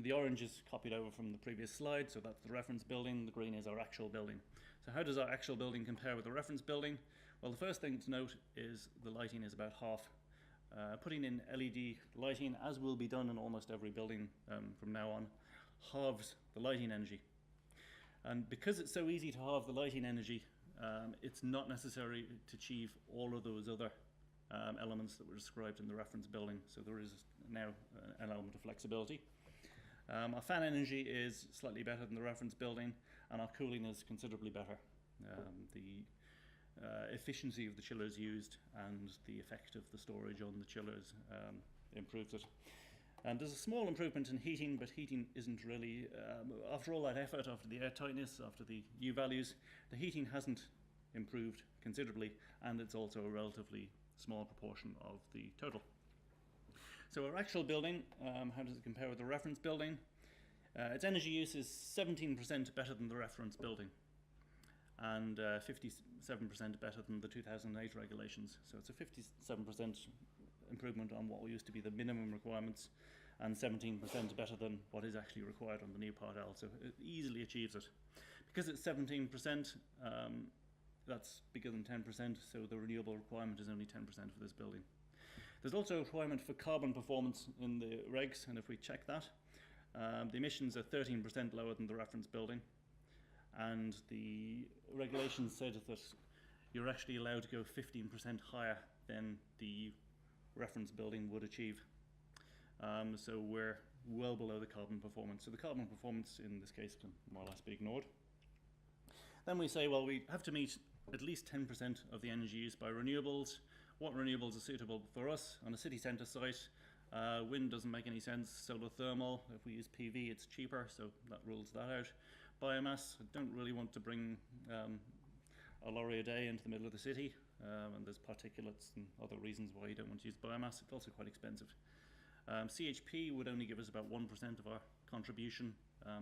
The orange is copied over from the previous slide, so that's the reference building. The green is our actual building. So how does our actual building compare with the reference building? Well, the first thing to note is the lighting is about half. Putting in LED lighting, as will be done in almost every building from now on, halves the lighting energy. And because it's so easy to halve the lighting energy, it's not necessary to achieve all of those other elements that were described in the reference building. So there is now an element of flexibility. Our fan energy is slightly better than the reference building, and our cooling is considerably better. The efficiency of the chillers used and the effect of the storage on the chillers improves it. And there's a small improvement in heating, but heating isn't really, after all that effort, after the air tightness, after the U values, the heating hasn't improved considerably, and it's also a relatively small proportion of the total. So our actual building, how does it compare with the reference building? Its energy use is 17% better than the reference building, and 57% better than the 2008 regulations. So it's a 57% improvement on what used to be the minimum requirements, and 17% better than what is actually required on the new Part L. So it easily achieves it. Because it's 17%, that's bigger than 10%, so the renewable requirement is only 10% for this building. There's also a requirement for carbon performance in the regs, and if we check that, the emissions are 13% lower than the reference building, and the regulations said that you're actually allowed to go 15% higher than the reference building would achieve. So we're well below the carbon performance. So the carbon performance in this case can more or less be ignored. Then we say, well, we have to meet at least 10% of the energy used by renewables. What renewables are suitable for us on a city centre site? Wind doesn't make any sense. Solar thermal, if we use PV, it's cheaper, so that rules that out. Biomass, I don't really want to bring a lorry a day into the middle of the city, and there's particulates and other reasons why you don't want to use biomass. It's also quite expensive. CHP would only give us about 1% of our contribution,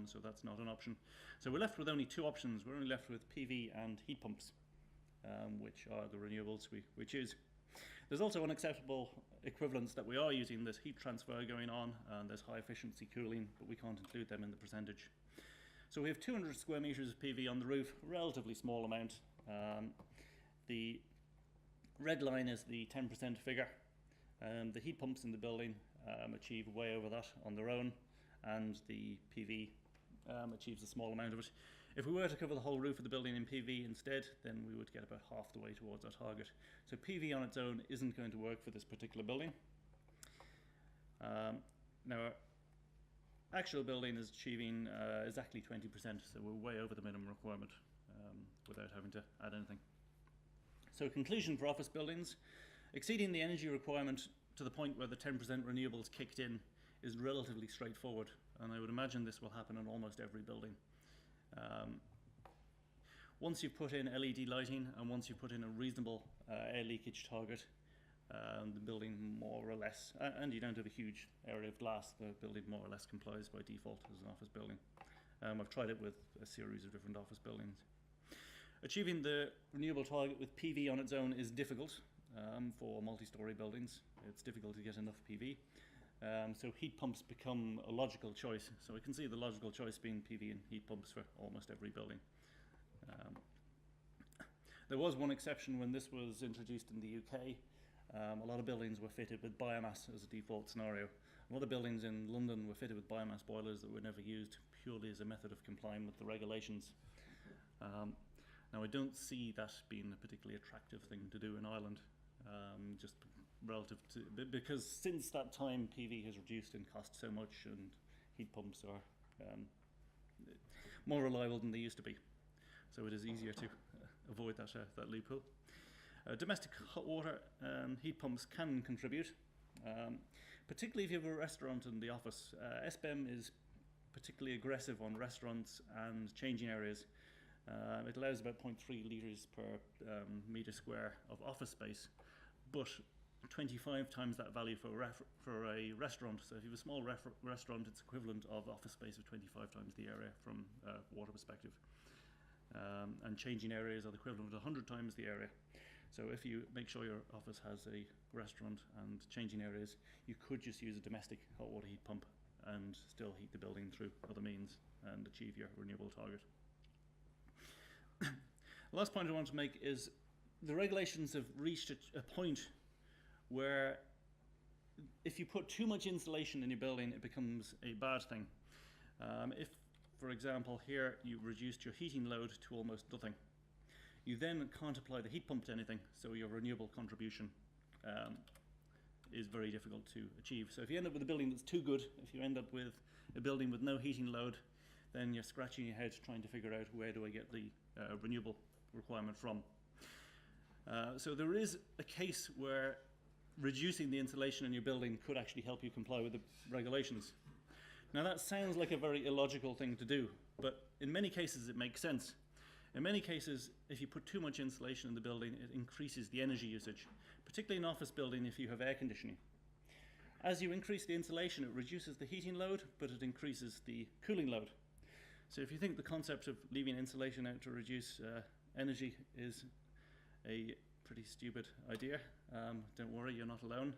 so that's not an option. So we're left with only two options. We're only left with PV and heat pumps, which are the renewables we choose. There's also unacceptable equivalents that we are using. There's heat transfer going on, and there's high efficiency cooling, but we can't include them in the percentage. So we have 200 square metres of PV on the roof, relatively small amount. The red line is the 10% figure. The heat pumps in the building achieve way over that on their own, and the PV achieves a small amount of it. If we were to cover the whole roof of the building in PV instead, then we would get about half the way towards our target. So PV on its own isn't going to work for this particular building. Now, our actual building is achieving exactly 20%, so we're way over the minimum requirement without having to add anything. So conclusion for office buildings: exceeding the energy requirement to the point where the 10% renewables kicked in is relatively straightforward, and I would imagine this will happen in almost every building. Once you've put in LED lighting and once you've put in a reasonable air leakage target, the building more or less, and you don't have a huge area of glass, the building more or less complies by default as an office building. I've tried it with a series of different office buildings. Achieving the renewable target with PV on its own is difficult for multi-storey buildings. It's difficult to get enough PV. So heat pumps become a logical choice. So I can see the logical choice being PV and heat pumps for almost every building. There was one exception when this was introduced in the UK. A lot of buildings were fitted with biomass as a default scenario. A lot of buildings in London were fitted with biomass boilers that were never used purely as a method of complying with the regulations. Now, I don't see that being a particularly attractive thing to do in Ireland, just relative to, because since that time PV has reduced in cost so much, and heat pumps are more reliable than they used to be. So it is easier to avoid that loophole. Domestic hot water heat pumps can contribute, particularly if you have a restaurant in the office. SBEM is particularly aggressive on restaurants and changing areas. It allows about 0.3 litres per metre square of office space, but 25 times that value for a restaurant. So if you have a small restaurant, it's equivalent of office space of 25 times the area from a water perspective. And changing areas are the equivalent of 100 times the area. So if you make sure your office has a restaurant and changing areas, you could just use a domestic hot water heat pump and still heat the building through other means and achieve your renewable target. The last point I want to make is the regulations have reached a point where if you put too much insulation in your building, it becomes a bad thing. If, for example, here you reduced your heating load to almost nothing, you then can't apply the heat pump to anything, so your renewable contribution is very difficult to achieve. So if you end up with a building that's too good, if you end up with a building with no heating load, then you're scratching your head trying to figure out where do I get the renewable requirement from. So there is a case where reducing the insulation in your building could actually help you comply with the regulations. Now that sounds like a very illogical thing to do, but in many cases it makes sense. In many cases, if you put too much insulation in the building, it increases the energy usage, particularly in an office building if you have air conditioning. As you increase the insulation, it reduces the heating load, but it increases the cooling load. So if you think the concept of leaving insulation out to reduce energy is a pretty stupid idea, don't worry, you're not alone.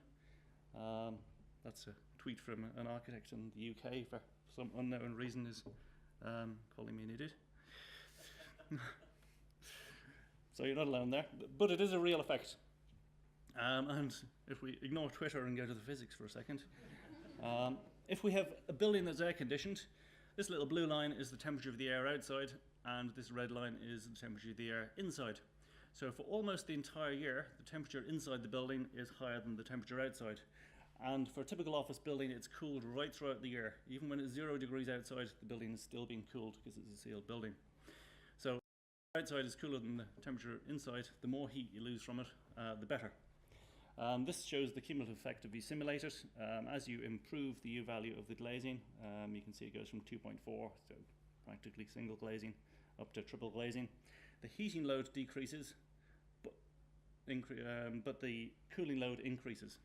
That's a tweet from an architect in the UK for some unknown reason is calling me an idiot. So you're not alone there, but it is a real effect. And if we ignore Twitter and go to the physics for a second, if we have a building that's air conditioned, this little blue line is the temperature of the air outside, and this red line is the temperature of the air inside. So for almost the entire year, the temperature inside the building is higher than the temperature outside. And for a typical office building, it's cooled right throughout the year. Even when it's 0 degrees outside, the building is still being cooled because it's a sealed building. So outside is cooler than the temperature inside. The more heat you lose from it, the better. This shows the cumulative effect of these simulators. As you improve the U value of the glazing, you can see it goes from 2.4, so practically single glazing, up to triple glazing. The heating load decreases, but the cooling load increases.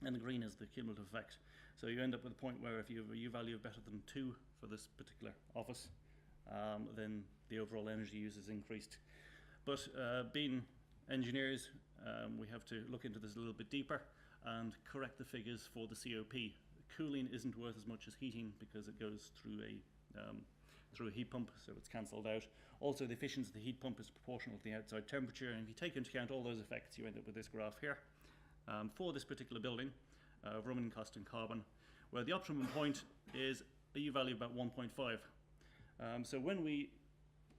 And the green is the cumulative effect. So you end up with a point where if you have a U value of better than 2 for this particular office, then the overall energy use is increased. But being engineers, we have to look into this a little bit deeper and correct the figures for the COP. Cooling isn't worth as much as heating because it goes through a heat pump, so it's cancelled out. Also, the efficiency of the heat pump is proportional to the outside temperature, and if you take into account all those effects, you end up with this graph here. For this particular building, of running cost and carbon, where the optimum point is a U value of about 1.5. So when we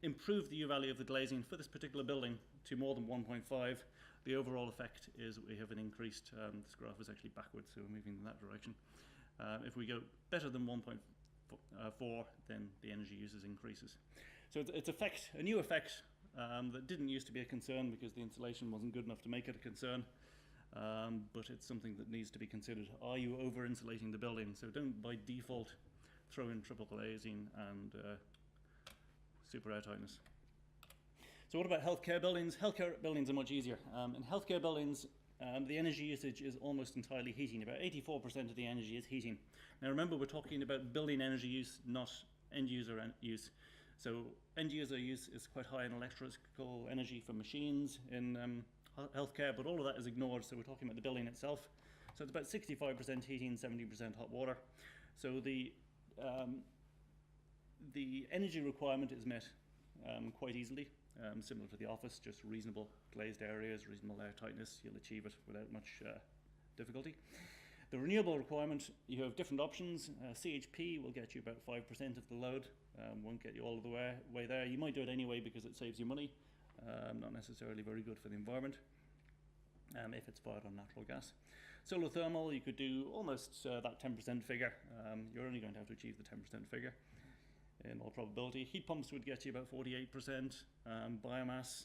improve the U value of the glazing for this particular building to more than 1.5, the overall effect is we have an increased, this graph is actually backwards, so we're moving in that direction. If we go better than 1.4, then the energy usage increases. So it's a new effect that didn't used to be a concern because the insulation wasn't good enough to make it a concern. But it's something that needs to be considered. Are you over-insulating the building? So don't by default throw in triple glazing and super air tightness. So what about healthcare buildings? Healthcare buildings are much easier. In healthcare buildings, the energy usage is almost entirely heating. About 84% of the energy is heating. Now remember, we're talking about building energy use, not end user use. So end user use is quite high in electrical energy from machines in healthcare, but all of that is ignored, so we're talking about the building itself. So it's about 65% heating, 70% hot water. So the energy requirement is met quite easily, similar to the office, just reasonable glazed areas, reasonable air tightness, you'll achieve it without much difficulty. The renewable requirement, you have different options. CHP will get you about 5% of the load, won't get you all of the way there. You might do it anyway because it saves you money. Not necessarily very good for the environment if it's fired on natural gas. Solar thermal, you could do almost that 10% figure. You're only going to have to achieve the 10% figure in all probability. Heat pumps would get you about 48%. Biomass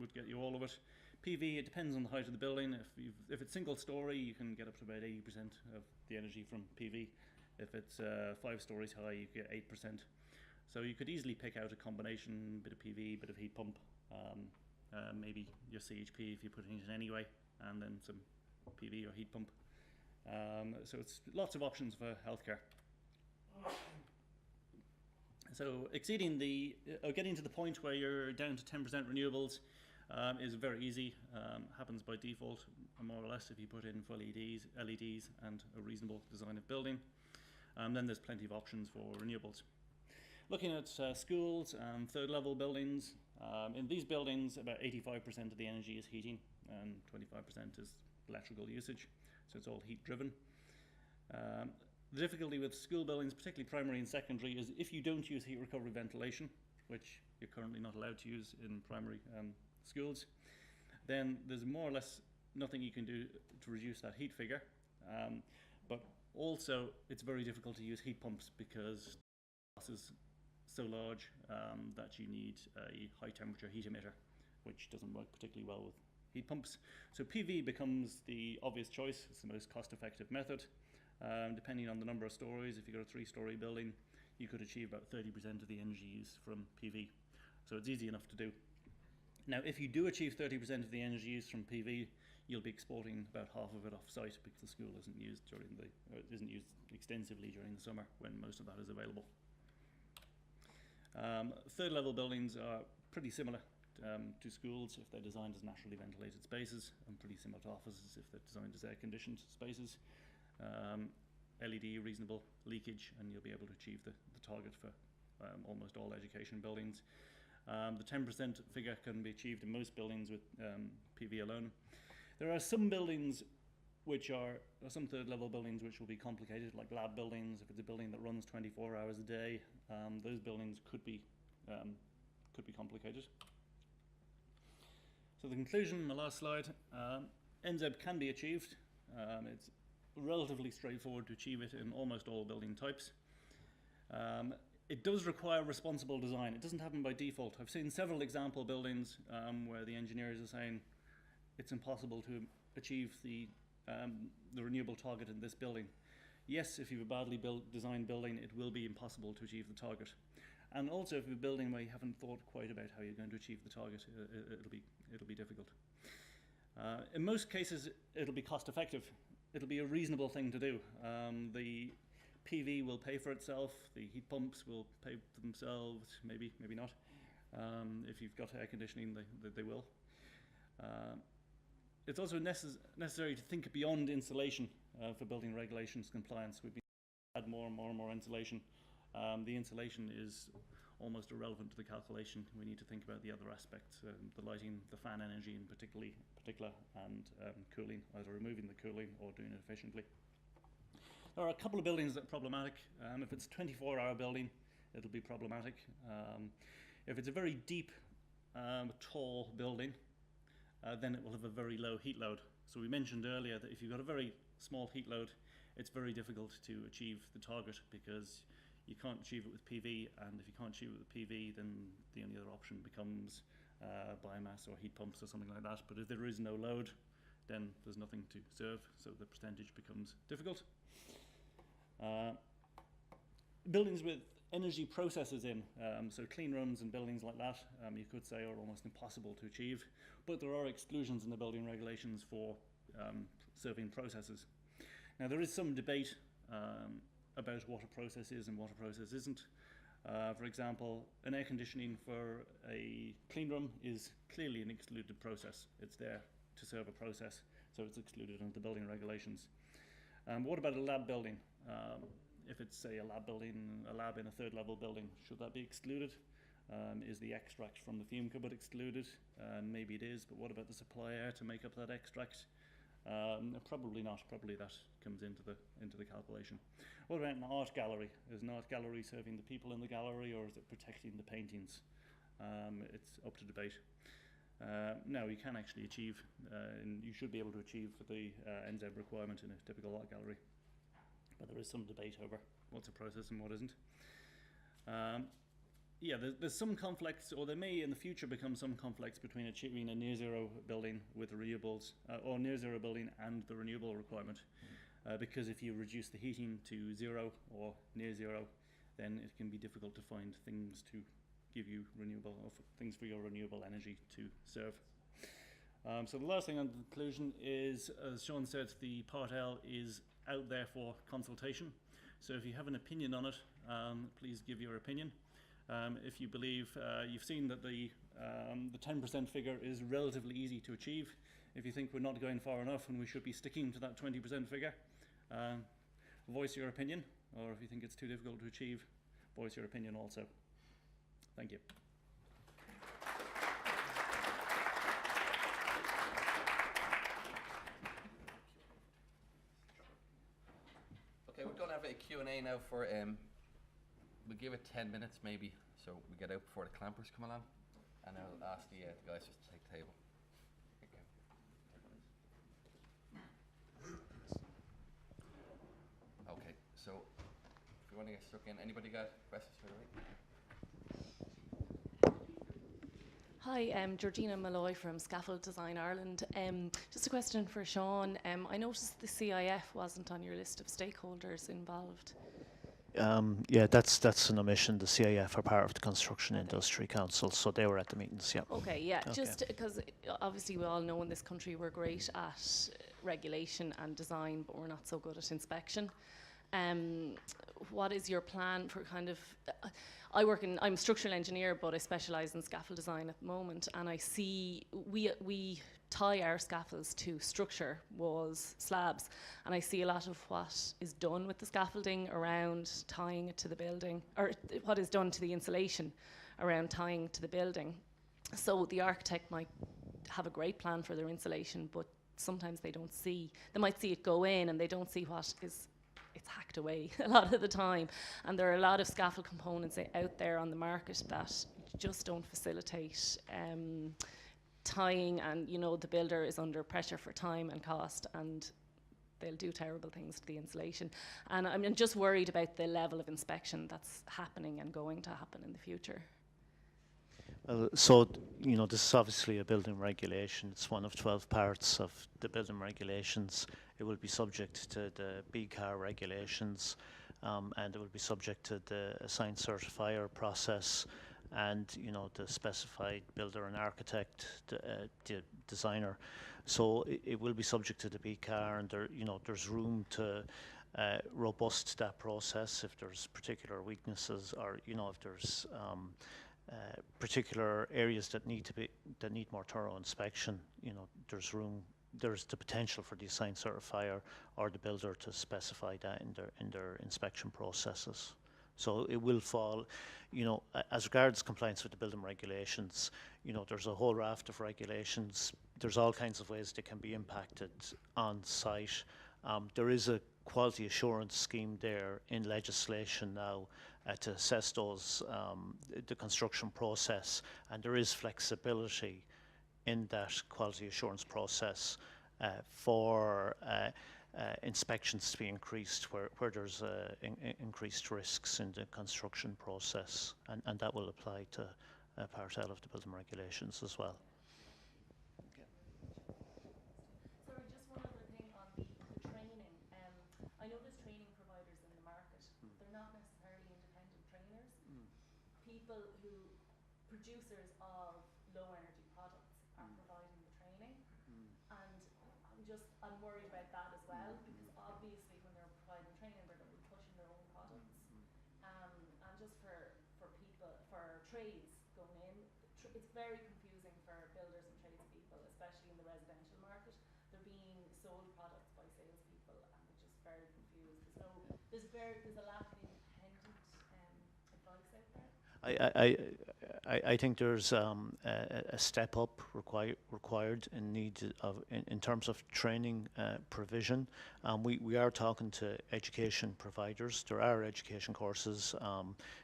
would get you all of it. PV, it depends on the height of the building. If it's single story, you can get up to about 80% of the energy from PV. If it's 5 stories high, you get 8%. So you could easily pick out a combination, bit of PV, bit of heat pump, maybe your CHP if you're putting it in anyway, and then some PV or heat pump. So it's lots of options for healthcare. So exceeding getting to the point where you're down to 10% renewables is very easy. Happens by default, more or less, if you put in full LEDs and a reasonable design of building. Then there's plenty of options for renewables. Looking at schools and third level buildings, in these buildings about 85% of the energy is heating and 25% is electrical usage, so it's all heat driven. The difficulty with school buildings, particularly primary and secondary, is if you don't use heat recovery ventilation, which you're currently not allowed to use in primary schools, then there's more or less nothing you can do to reduce that heat figure. But also it's very difficult to use heat pumps because the is so large that you need a high temperature heat emitter, which doesn't work particularly well with heat pumps. So PV becomes the obvious choice. It's the most cost effective method. Depending on the number of stories, if you've got a 3-story building, you could achieve about 30% of the energy use from PV. So it's easy enough to do. Now, if you do achieve 30% of the energy use from PV, you'll be exporting about half of it off site because the school isn't used isn't used extensively during the summer when most of that is available. Third level buildings are pretty similar to schools if they're designed as naturally ventilated spaces, and pretty similar to offices if they're designed as air conditioned spaces. LED, reasonable leakage, and you'll be able to achieve the target for almost all education buildings. The 10% figure can be achieved in most buildings with PV alone. There are some buildings some third level buildings which will be complicated, like lab buildings. If it's a building that runs 24 hours a day, those buildings could be complicated. So the conclusion, my last slide, nZEB can be achieved. It's relatively straightforward to achieve it in almost all building types. It does require responsible design. It doesn't happen by default. I've seen several example buildings where the engineers are saying it's impossible to achieve the renewable target in this building. Yes, if you have a badly designed building, it will be impossible to achieve the target. And also, if you have a building where you haven't thought quite about how you're going to achieve the target, it'll be difficult. In most cases, it'll be cost effective. It'll be a reasonable thing to do. The PV will pay for itself. The heat pumps will pay for themselves. Maybe not. If you've got air conditioning, they will. It's also necessary to think beyond insulation for building regulations compliance. We've been add more and more insulation. The insulation is almost irrelevant to the calculation. We need to think about the other aspects, the lighting, the fan energy in particular, and cooling, either removing the cooling or doing it efficiently. There are a couple of buildings that are problematic. If it's a 24-hour building, it'll be problematic. If it's a very deep, tall building, then it will have a very low heat load. So we mentioned earlier that if you've got a very small heat load, it's very difficult to achieve the target because you can't achieve it with PV, and if you can't achieve it with PV, then the only other option becomes biomass or heat pumps or something like that. But if there is no load, then there's nothing to serve, so the percentage becomes difficult. Buildings with energy processes in, so clean rooms and buildings like that, you could say are almost impossible to achieve, but there are exclusions in the building regulations for serving processes. Now there is some debate about what a process is and what a process isn't. For example, an air conditioning for a clean room is clearly an excluded process. It's there to serve a process, so it's excluded under the building regulations. What about a lab building? If it's, say, a lab in a third level building, should that be excluded? Is the extract from the fume cupboard excluded? Maybe it is, but what about the supply air to make up that extract? Probably not. Probably that comes into the calculation. What about an art gallery? Is an art gallery serving the people in the gallery, or is it protecting the paintings? It's up to debate. Now, you can actually achieve, and you should be able to achieve the nZEB requirement in a typical art gallery. But there is some debate over what's a process and what isn't. Yeah, there's some conflicts, or there may in the future become some conflicts between achieving a near zero building with renewables, or near zero building and the renewable requirement. Because if you reduce the heating to zero or near zero, then it can be difficult to find things to give you renewable, or things for your renewable energy to serve. So the last thing on the conclusion is, as Sean said, the Part L is out there for consultation. So if you have an opinion on it, please give your opinion. If you believe, you've seen that the 10% figure is relatively easy to achieve. If you think we're not going far enough and we should be sticking to that 20% figure, voice your opinion. Or if you think it's too difficult to achieve, voice your opinion also. Thank you. Okay, we're going to have a Q&A now for, we'll give it 10 minutes maybe, so we get out before the clampers come along, and I'll ask the guys just to take the table. Okay, so if you want to get stuck in, anybody got questions for the week? Hi, I'm Georgina Malloy from Scaffold Design Ireland. Just a question for Sean. I noticed the CIF wasn't on your list of stakeholders involved. Yeah, that's an omission. The CIF are part of the Construction Industry Council, so they were at the meetings, yeah. Okay, yeah, Okay. just because obviously we all know in this country we're great at regulation and design, but we're not so good at inspection. What is your plan for kind of, I'm a structural engineer, but I specialise in scaffold design at the moment, and I see we tie our scaffolds to structure, walls, slabs, and I see a lot of what is done with the scaffolding around tying it to the building, or what is done to the insulation around tying to the building. So the architect might have a great plan for their insulation, but sometimes they might see it go in and they don't see it's hacked away a lot of the time. And there are a lot of scaffold components out there on the market that just don't facilitate tying, and the builder is under pressure for time and cost, and they'll do terrible things to the insulation. And I'm just worried about the level of inspection that's happening and going to happen in the future. So, this is obviously a building regulation. It's one of 12 parts of the building regulations. It will be subject to the BCAR regulations, and it will be subject to the assigned certifier process, and the specified builder and architect, the designer. So it will be subject to the BCAR, and there's room to robust that process if there's particular weaknesses, or if there's particular areas that need more thorough inspection. There's the potential for the assigned certifier or the builder to specify that in their inspection processes. So it will fall, as regards compliance with the building regulations, there's a whole raft of regulations. There's all kinds of ways they can be impacted on site. There is a quality assurance scheme there in legislation now to assess the construction process, and there is flexibility in that quality assurance process for inspections to be increased where there's increased risks in the construction process, and that will apply to Part L of the building regulations as well. Sorry, just one other thing on the training. I know there's training providers in the market. They're not necessarily independent trainers. People producers of low energy products are providing the training, and I'm worried about that as well, because obviously when they're providing training, they're going to be pushing their own products, and just for people, for trades going in, it's very confusing for builders and tradespeople, especially in the residential market. They're being sold products by salespeople, and they're just very confused. There's a lack of independent advice out there. I think there's a step up required in terms of training provision. We are talking to education providers. There are education courses.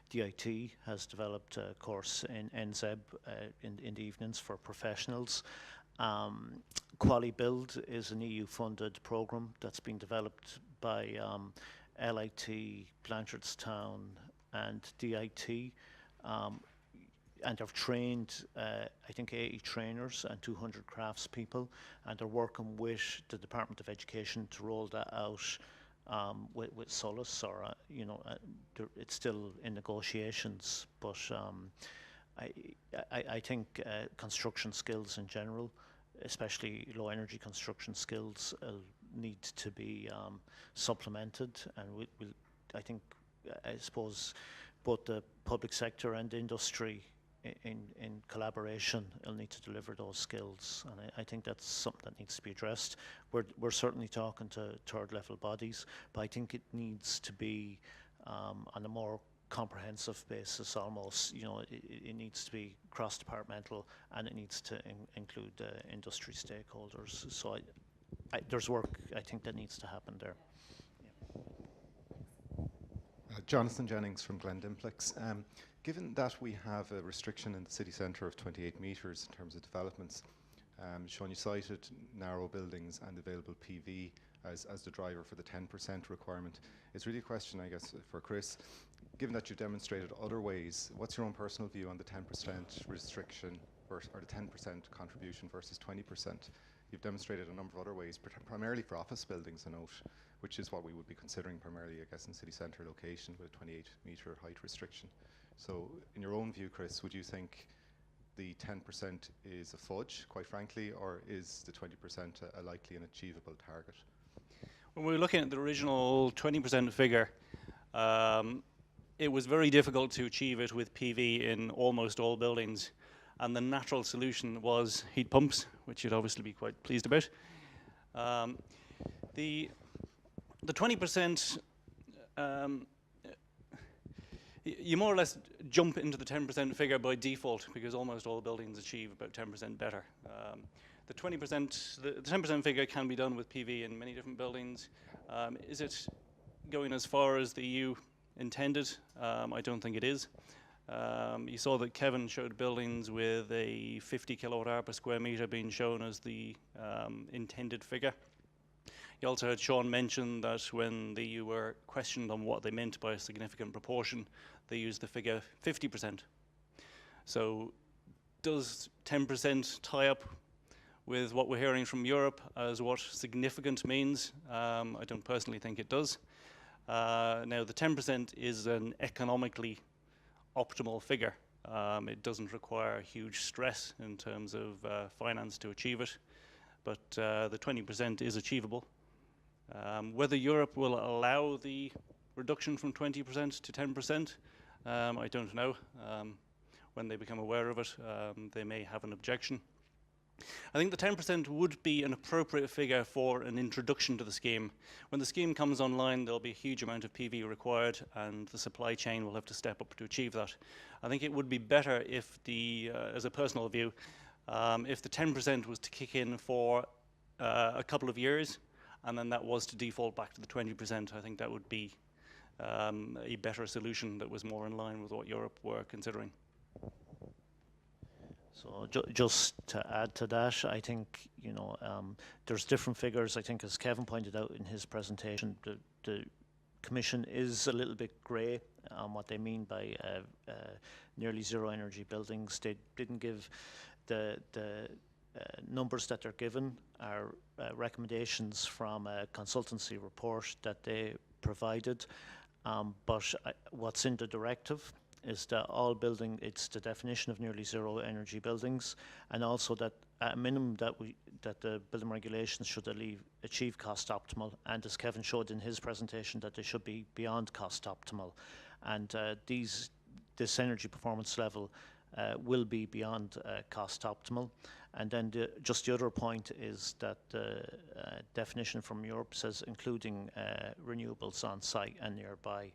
DIT has developed a course in nZEB in the evenings for professionals. QualiBuild is an EU-funded program that's been developed by LIT, Blanchardstown, and DIT. And they've trained, I think, 80 trainers and 200 craftspeople, and they're working with the Department of Education to roll that out with Solus, or it's still in negotiations. But I think construction skills in general, especially low energy construction skills, need to be supplemented, and I suppose both the public sector and industry in collaboration will need to deliver those skills, and I think that's something that needs to be addressed. We're certainly talking to third level bodies, but I think it needs to be on a more comprehensive basis almost. It needs to be cross-departmental, and it needs to include industry stakeholders. So there's work, I think, that needs to happen there. Jonathan Jennings from Glendimplex. Given that we have a restriction in the city centre of 28 metres in terms of developments, Seán, you cited narrow buildings and available PV as the driver for the 10% requirement. It's really a question, I guess, for Chris. Given that you've demonstrated other ways, what's your own personal view on the 10% restriction or the 10% contribution versus 20%? You've demonstrated a number of other ways, primarily for office buildings, I note, which is what we would be considering primarily, I guess, in city centre location with a 28 metre height restriction. So in your own view, Chris, would you think the 10% is a fudge, quite frankly, or is the 20% a likely and achievable target? When we were looking at the original 20% figure, it was very difficult to achieve it with PV in almost all buildings. And the natural solution was heat pumps, which you'd obviously be quite pleased about. The 20%, you more or less jump into the 10% figure by default because almost all buildings achieve about 10% better. The 10% figure can be done with PV in many different buildings. Is it going as far as the EU intended? I don't think it is. You saw that Kevin showed buildings with a 50 kilowatt hour per square metre being shown as the intended figure. You also heard Sean mention that when the EU were questioned on what they meant by a significant proportion, they used the figure 50%. So does 10% tie up with what we're hearing from Europe as what significant means? I don't personally think it does. Now the 10% is an economically optimal figure. It doesn't require huge stress in terms of finance to achieve it, but the 20% is achievable. Whether Europe will allow the reduction from 20% to 10%, I don't know. When they become aware of it, they may have an objection. I think the 10% would be an appropriate figure for an introduction to the scheme. When the scheme comes online, there'll be a huge amount of PV required and the supply chain will have to step up to achieve that. I think it would be better if as a personal view, if the 10% was to kick in for a couple of years and then that was to default back to the 20%. I think that would be a better solution that was more in line with what Europe were considering. So just to add to that, I think, there's different figures. I think as Kevin pointed out in his presentation, the Commission is a little bit grey on what they mean by nearly zero energy buildings. They didn't give the numbers that they're given are recommendations from a consultancy report that they provided. But what's in the directive is that it's the definition of nearly zero energy buildings, and also that at a minimum that the building regulations should achieve cost optimal, and as Kevin showed in his presentation, that they should be beyond cost optimal, and this energy performance level will be beyond cost optimal. And then just the other point is that the definition from Europe says including renewables on site and nearby.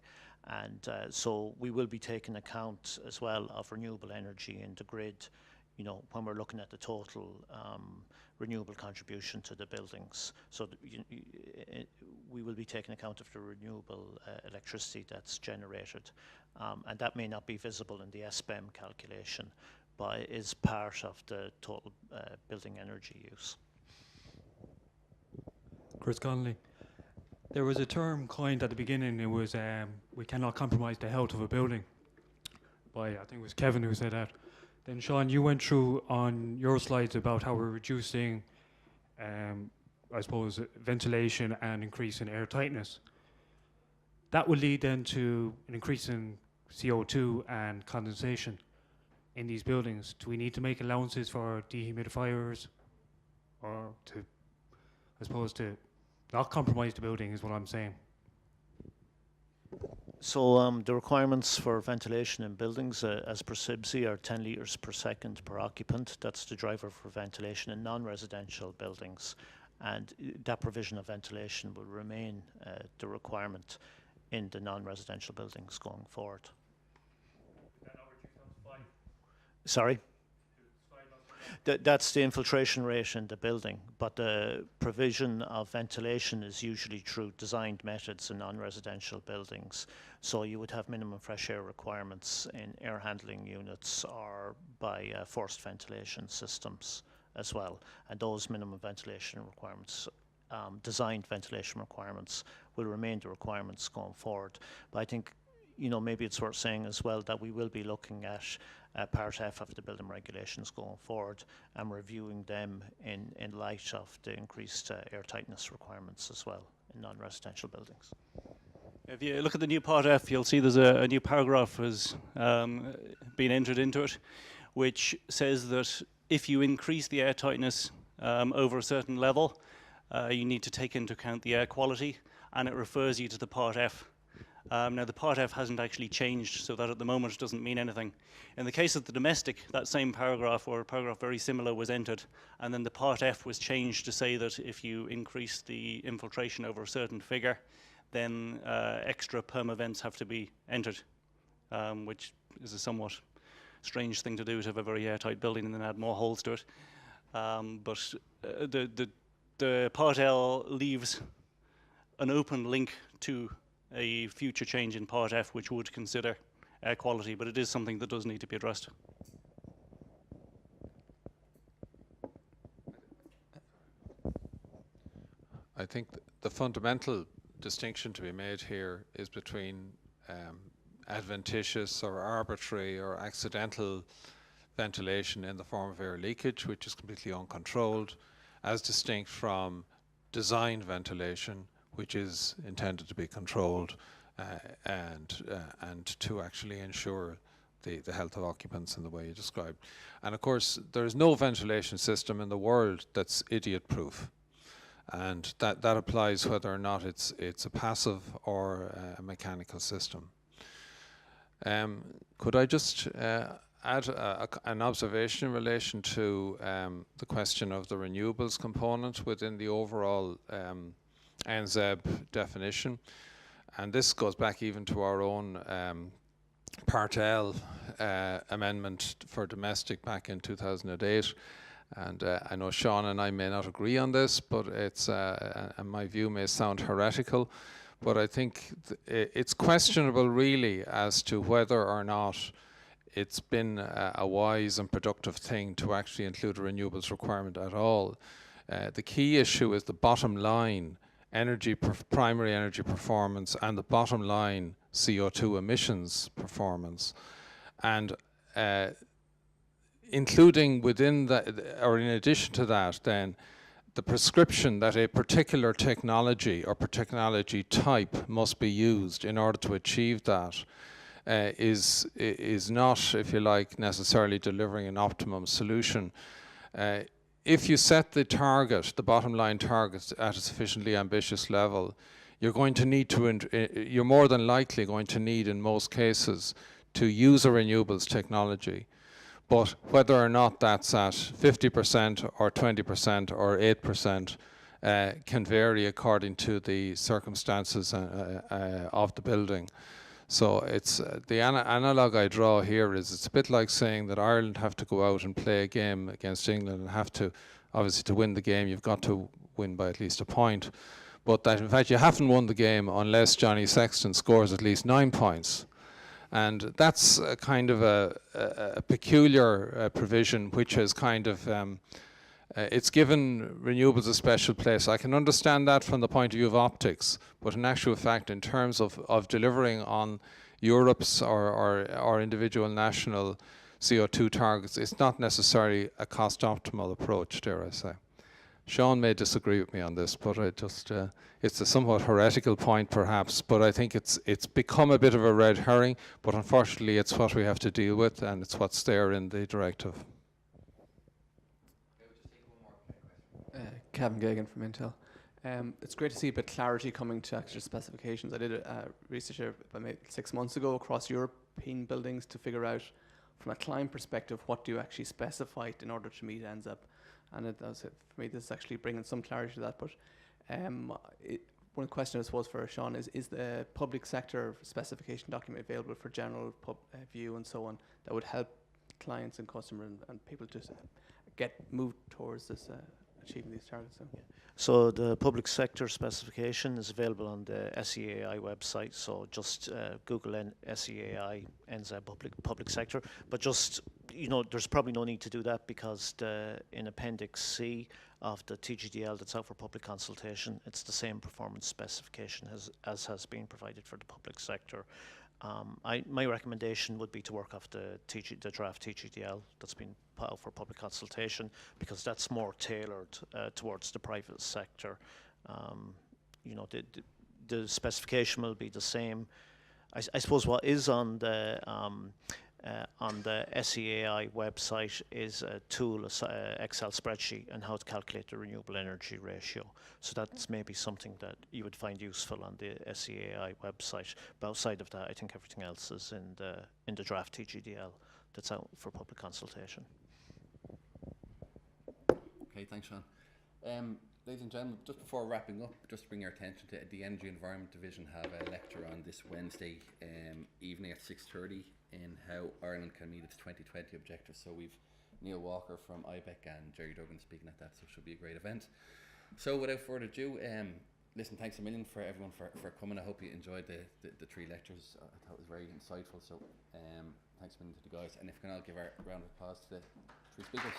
And so we will be taking account as well of renewable energy in the grid, when we're looking at the total renewable contribution to the buildings. So we will be taking account of the renewable electricity that's generated. And that may not be visible in the SBEM calculation, but is part of the total building energy use. Chris Connolly. There was a term coined at the beginning. It was we cannot compromise the health of a building. I think it was Kevin who said that. Then Sean, you went through on your slides about how we're reducing, I suppose, ventilation and increasing air tightness. That would lead then to an increase in CO2 and condensation in these buildings. Do we need to make allowances for dehumidifiers, or to not compromise the building is what I'm saying? So the requirements for ventilation in buildings as per CIBSE are 10 litres per second per occupant. That's the driver for ventilation in non-residential buildings. And that provision of ventilation will remain the requirement in the non-residential buildings going forward. Sorry? That's the infiltration rate in the building, but the provision of ventilation is usually through designed methods in non-residential buildings. So you would have minimum fresh air requirements in air handling units or by forced ventilation systems as well. And those minimum ventilation requirements, designed ventilation requirements, will remain the requirements going forward. But I think, maybe it's worth saying as well that we will be looking at Part F of the building regulations going forward and reviewing them in light of the increased air tightness requirements as well non-residential buildings. If you look at the new Part F, you'll see there's a new paragraph has been entered into it, which says that if you increase the air tightness over a certain level, you need to take into account the air quality, and it refers you to the Part F. Now, the Part F hasn't actually changed, so that at the moment it doesn't mean anything. In the case of the domestic, that same paragraph, or a paragraph very similar, was entered, and then the Part F was changed to say that if you increase the infiltration over a certain figure, then extra perm events have to be entered, which is a somewhat strange thing to do, to have a very airtight building and then add more holes to it. But the Part L leaves an open link to a future change in Part F, which would consider air quality, but it is something that does need to be addressed. I think the fundamental distinction to be made here is between adventitious or arbitrary or accidental ventilation in the form of air leakage, which is completely uncontrolled, as distinct from designed ventilation, which is intended to be controlled and to actually ensure the health of occupants in the way you described. And of course, there is no ventilation system in the world that's idiot-proof. And that applies whether or not it's a passive or a mechanical system. Could I just add an observation in relation to the question of the renewables component within the overall nZEB definition? And this goes back even to our own Part L amendment for domestic back in 2008. And I know Seán and I may not agree on this, but it's and my view may sound heretical, but I think it's questionable really as to whether or not it's been a wise and productive thing to actually include a renewables requirement at all. The key issue is the bottom line, primary energy performance, and the bottom line CO2 emissions performance. And including within that, or in addition to that, then the prescription that a particular technology or technology type must be used in order to achieve that is not, if you like, necessarily delivering an optimum solution. If you set the target, the bottom line target, at a sufficiently ambitious level, you're going to need to, you're more than likely going to need, in most cases, to use a renewables technology. But whether or not that's at 50% or 20% or 8% can vary according to the circumstances of the building. So it's the analog I draw here is it's a bit like saying that Ireland have to go out and play a game against England and have to, obviously to win the game, you've got to win by at least a point. But that in fact you haven't won the game unless Johnny Sexton scores at least 9 points. And that's a kind of a peculiar provision which has kind of, it's given renewables a special place. I can understand that from the point of view of optics, but in actual fact, in terms of delivering on Europe's or individual national CO2 targets, it's not necessarily a cost-optimal approach, dare I say. Seán may disagree with me on this, but I just, it's a somewhat heretical point perhaps, but I think it's become a bit of a red herring, but unfortunately it's what we have to deal with and it's what's there in the directive. Kevin Gagan from Intel. It's great to see a bit of clarity coming to actual specifications. I did research about maybe 6 months ago across European buildings to figure out from a client perspective what do you actually specify in order to meet nZEB. And for me, this is actually bringing some clarity to that. But one question I suppose for Seán is the public sector specification document available for general view and so on that would help clients and customers and people to get moved towards this achieving these targets? So the public sector specification is available on the SEAI website. So just Google SEAI nZEB public sector. But just, you know, there's probably no need to do that because in Appendix C of the TGDL that's out for public consultation, it's the same performance specification as has been provided for the public sector. My recommendation would be to work off the draft TGDL that's been put out for public consultation because that's more tailored towards the private sector. the specification will be the same. I suppose what is on the SEAI website is a tool, Excel spreadsheet, and how to calculate the renewable energy ratio. So that's maybe something that you would find useful on the SEAI website. But outside of that, I think everything else is in the draft TGDL that's out for public consultation. Okay, thanks, Sean. Ladies and gentlemen, just before wrapping up, just to bring your attention to the Energy Environment Division have a lecture on this Wednesday evening at 6:30 in how Ireland can meet its 2020 objectives. So we've Neil Walker from IBEC and Jerry Duggan speaking at that, so it should be a great event. So without further ado, listen, thanks a million for everyone for coming. I hope you enjoyed the three lectures. I thought it was very insightful, so thanks a million to the guys. And if we can all give our round of applause to the three speakers.